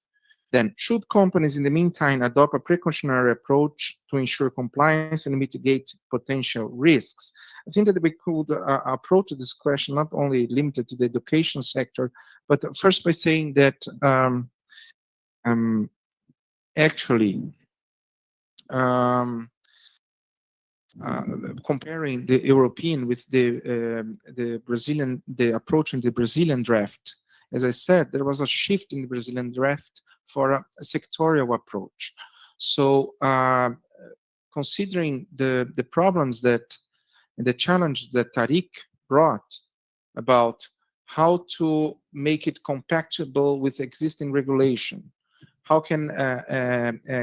Then, should companies in the meantime adopt a precautionary approach to ensure compliance and mitigate potential risks? I think that we could approach this question not only limited to the education sector, but first by saying that actually comparing the European with the Brazilian, the approach in the Brazilian draft, as I said, there was a shift in the Brazilian draft for a sectorial approach. So considering the problems that, and the challenges that Tarik brought about how to make it compatible with existing regulation, how can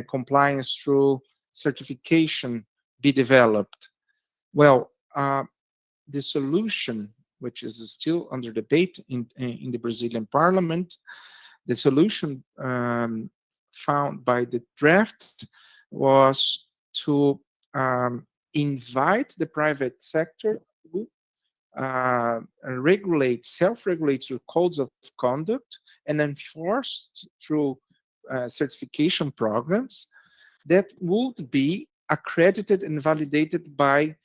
compliance through certification be developed? Well, the solution, which is still under debate in the Brazilian parliament, the solution found by the draft was to invite the private sector to regulate, self-regulate through codes of conduct and enforce through certification programs that would be accredited and validated by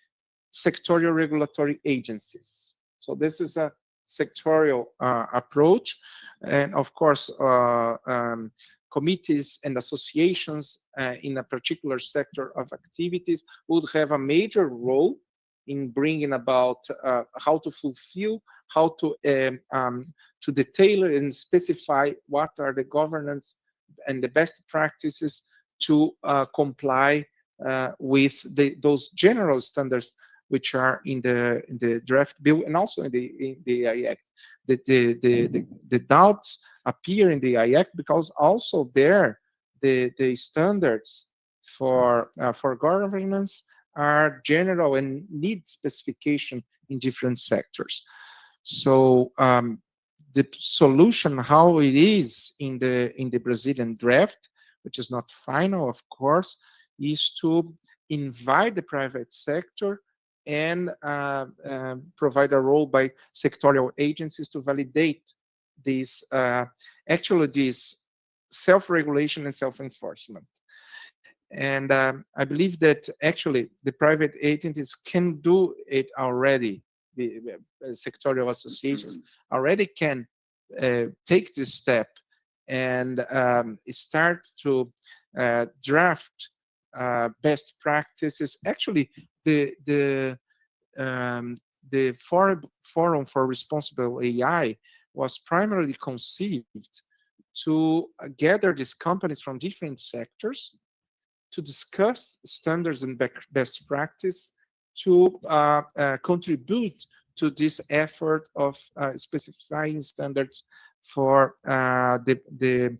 sectorial regulatory agencies. So this is a sectorial approach, and of course committees and associations in a particular sector of activities would have a major role in bringing about how to fulfill, how to detail and specify what are the governance and the best practices to comply with those general standards which are in the draft bill and also in the AI Act. The doubts appear in the AI Act because also there the standards for governance are general and need specification in different sectors. So the solution, how it is in the Brazilian draft, which is not final, of course, is to invite the private sector and provide a role by sectorial agencies to validate these, actually this self-regulation and self-enforcement. And I believe that actually the private agencies can do it already. The sectorial associations already can take this step and start to draft best practices. Actually, the Forum for Responsible AI was primarily conceived to gather these companies from different sectors to discuss standards and best practice to contribute to this effort of specifying standards for the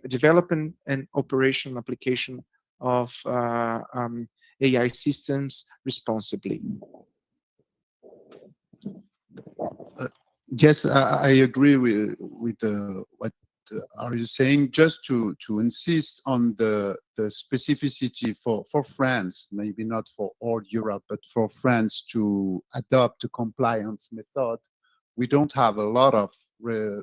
development and operation application of AI systems responsibly. Yes, I agree with what are you saying. Just to insist on the specificity for France, maybe not for all Europe, but for France to adopt a compliance method. We don't have a lot of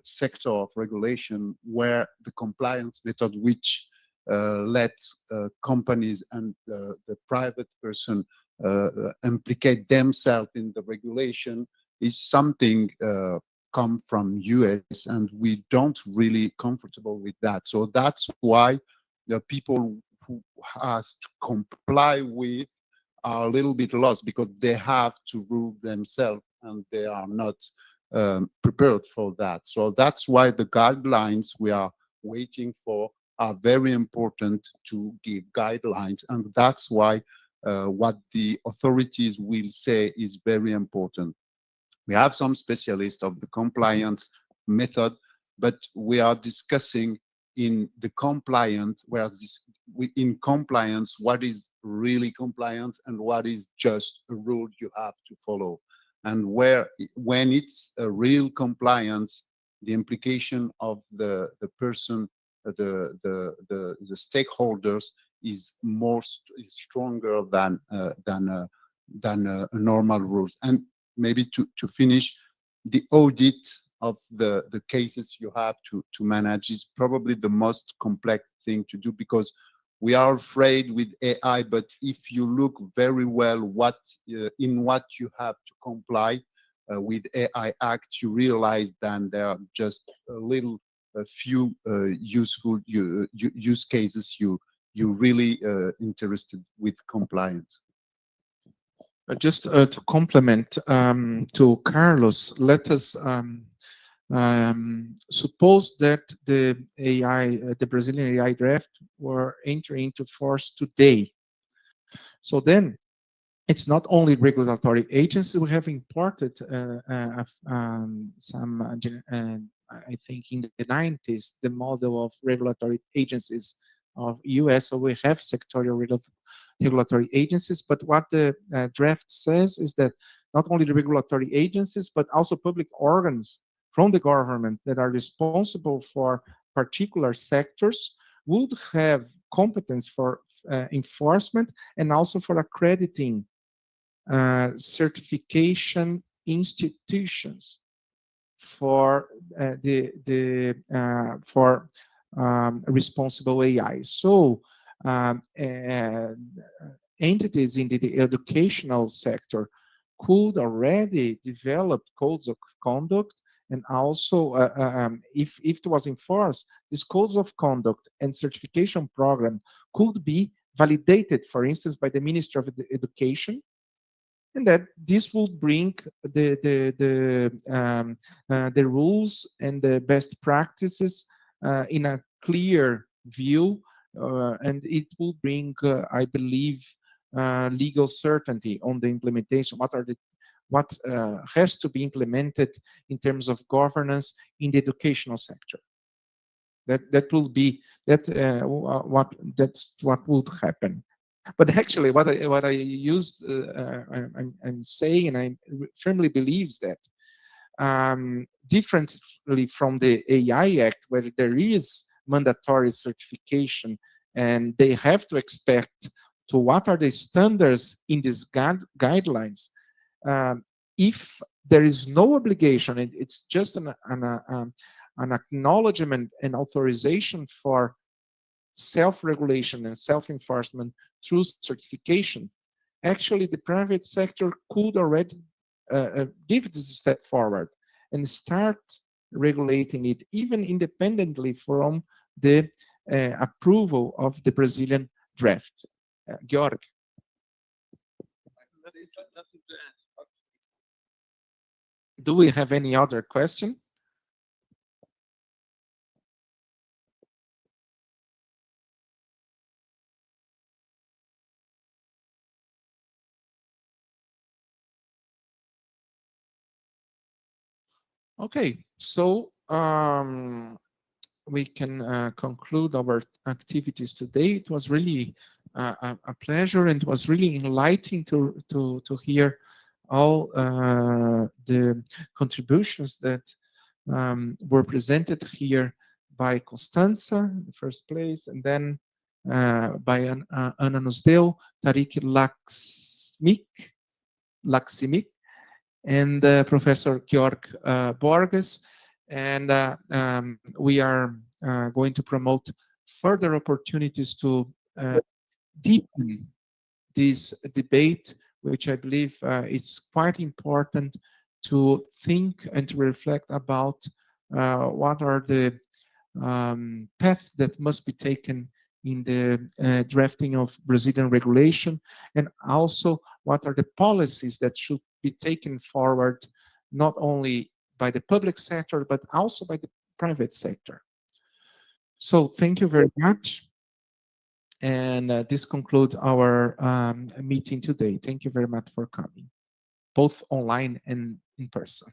sector of regulation where the compliance method, which lets companies and the private person implicate themselves in the regulation, is something come from US, and we don't really comfortable with that. So that's why the people who has to comply with are a little bit lost, because they have to rule themselves and they are not prepared for that. So that's why the guidelines we are waiting for are very important to give guidelines, and that's why what the authorities will say is very important. We have some specialists of the compliance method, but we are discussing in the compliance, whereas in compliance, what is really compliance and what is just a rule you have to follow. And when it's a real compliance, the implication of the person, the stakeholders is stronger than normal rules. And maybe to finish, the audit of the cases you have to manage is probably the most complex thing to do, because we are afraid with AI, but if you look very well in what you have to comply with AI Act, you realize that there are just a little a few useful use cases you really interested with compliance. Just to complement to Carlos, let us suppose that the Brazilian AI draft were entering into force today. So then it's not only regulatory agencies. We have imported some, I think in the 90s, the model of regulatory agencies of US. So we have sectorial regulatory agencies, but what the draft says is that not only the regulatory agencies, but also public organs from the government that are responsible for particular sectors would have competence for enforcement and also for accrediting certification institutions for responsible AI. So entities in the educational sector could already develop codes of conduct, and also if it was enforced, these codes of conduct and certification program could be validated, for instance, by the Ministry of Education, and that this will bring the rules and the best practices in a clear view, and it will bring, I believe, legal certainty on the implementation. What has to be implemented in terms of governance in the educational sector? That will be that's what would happen. But actually, what I used, I'm saying, and I firmly believes that differently from the AI Act, where there is mandatory certification, and they have to expect to what are the standards in these guidelines. If there is no obligation, and it's just an acknowledgement and authorization for self-regulation and self-enforcement through certification, actually the private sector could already give this step forward and start regulating it, even independently from the approval of the Brazilian draft. Georg. Do we have any other question? Okay, so we can conclude our activities today. It was really a pleasure, and it was really enlightening to hear all the contributions that were presented here by Costanza in the first place, and then by Ana Nusdeu, Tarik, Lakssimi, and Professor Georg Borges. And we are going to promote further opportunities to deepen this debate, which I believe is quite important to think and to reflect about what are the paths that must be taken in the drafting of Brazilian regulation, and also what are the policies that should be taken forward, not only by the public sector, but also by the private sector. So thank you very much. And this concludes our meeting today. Thank you very much for coming, both online and in person.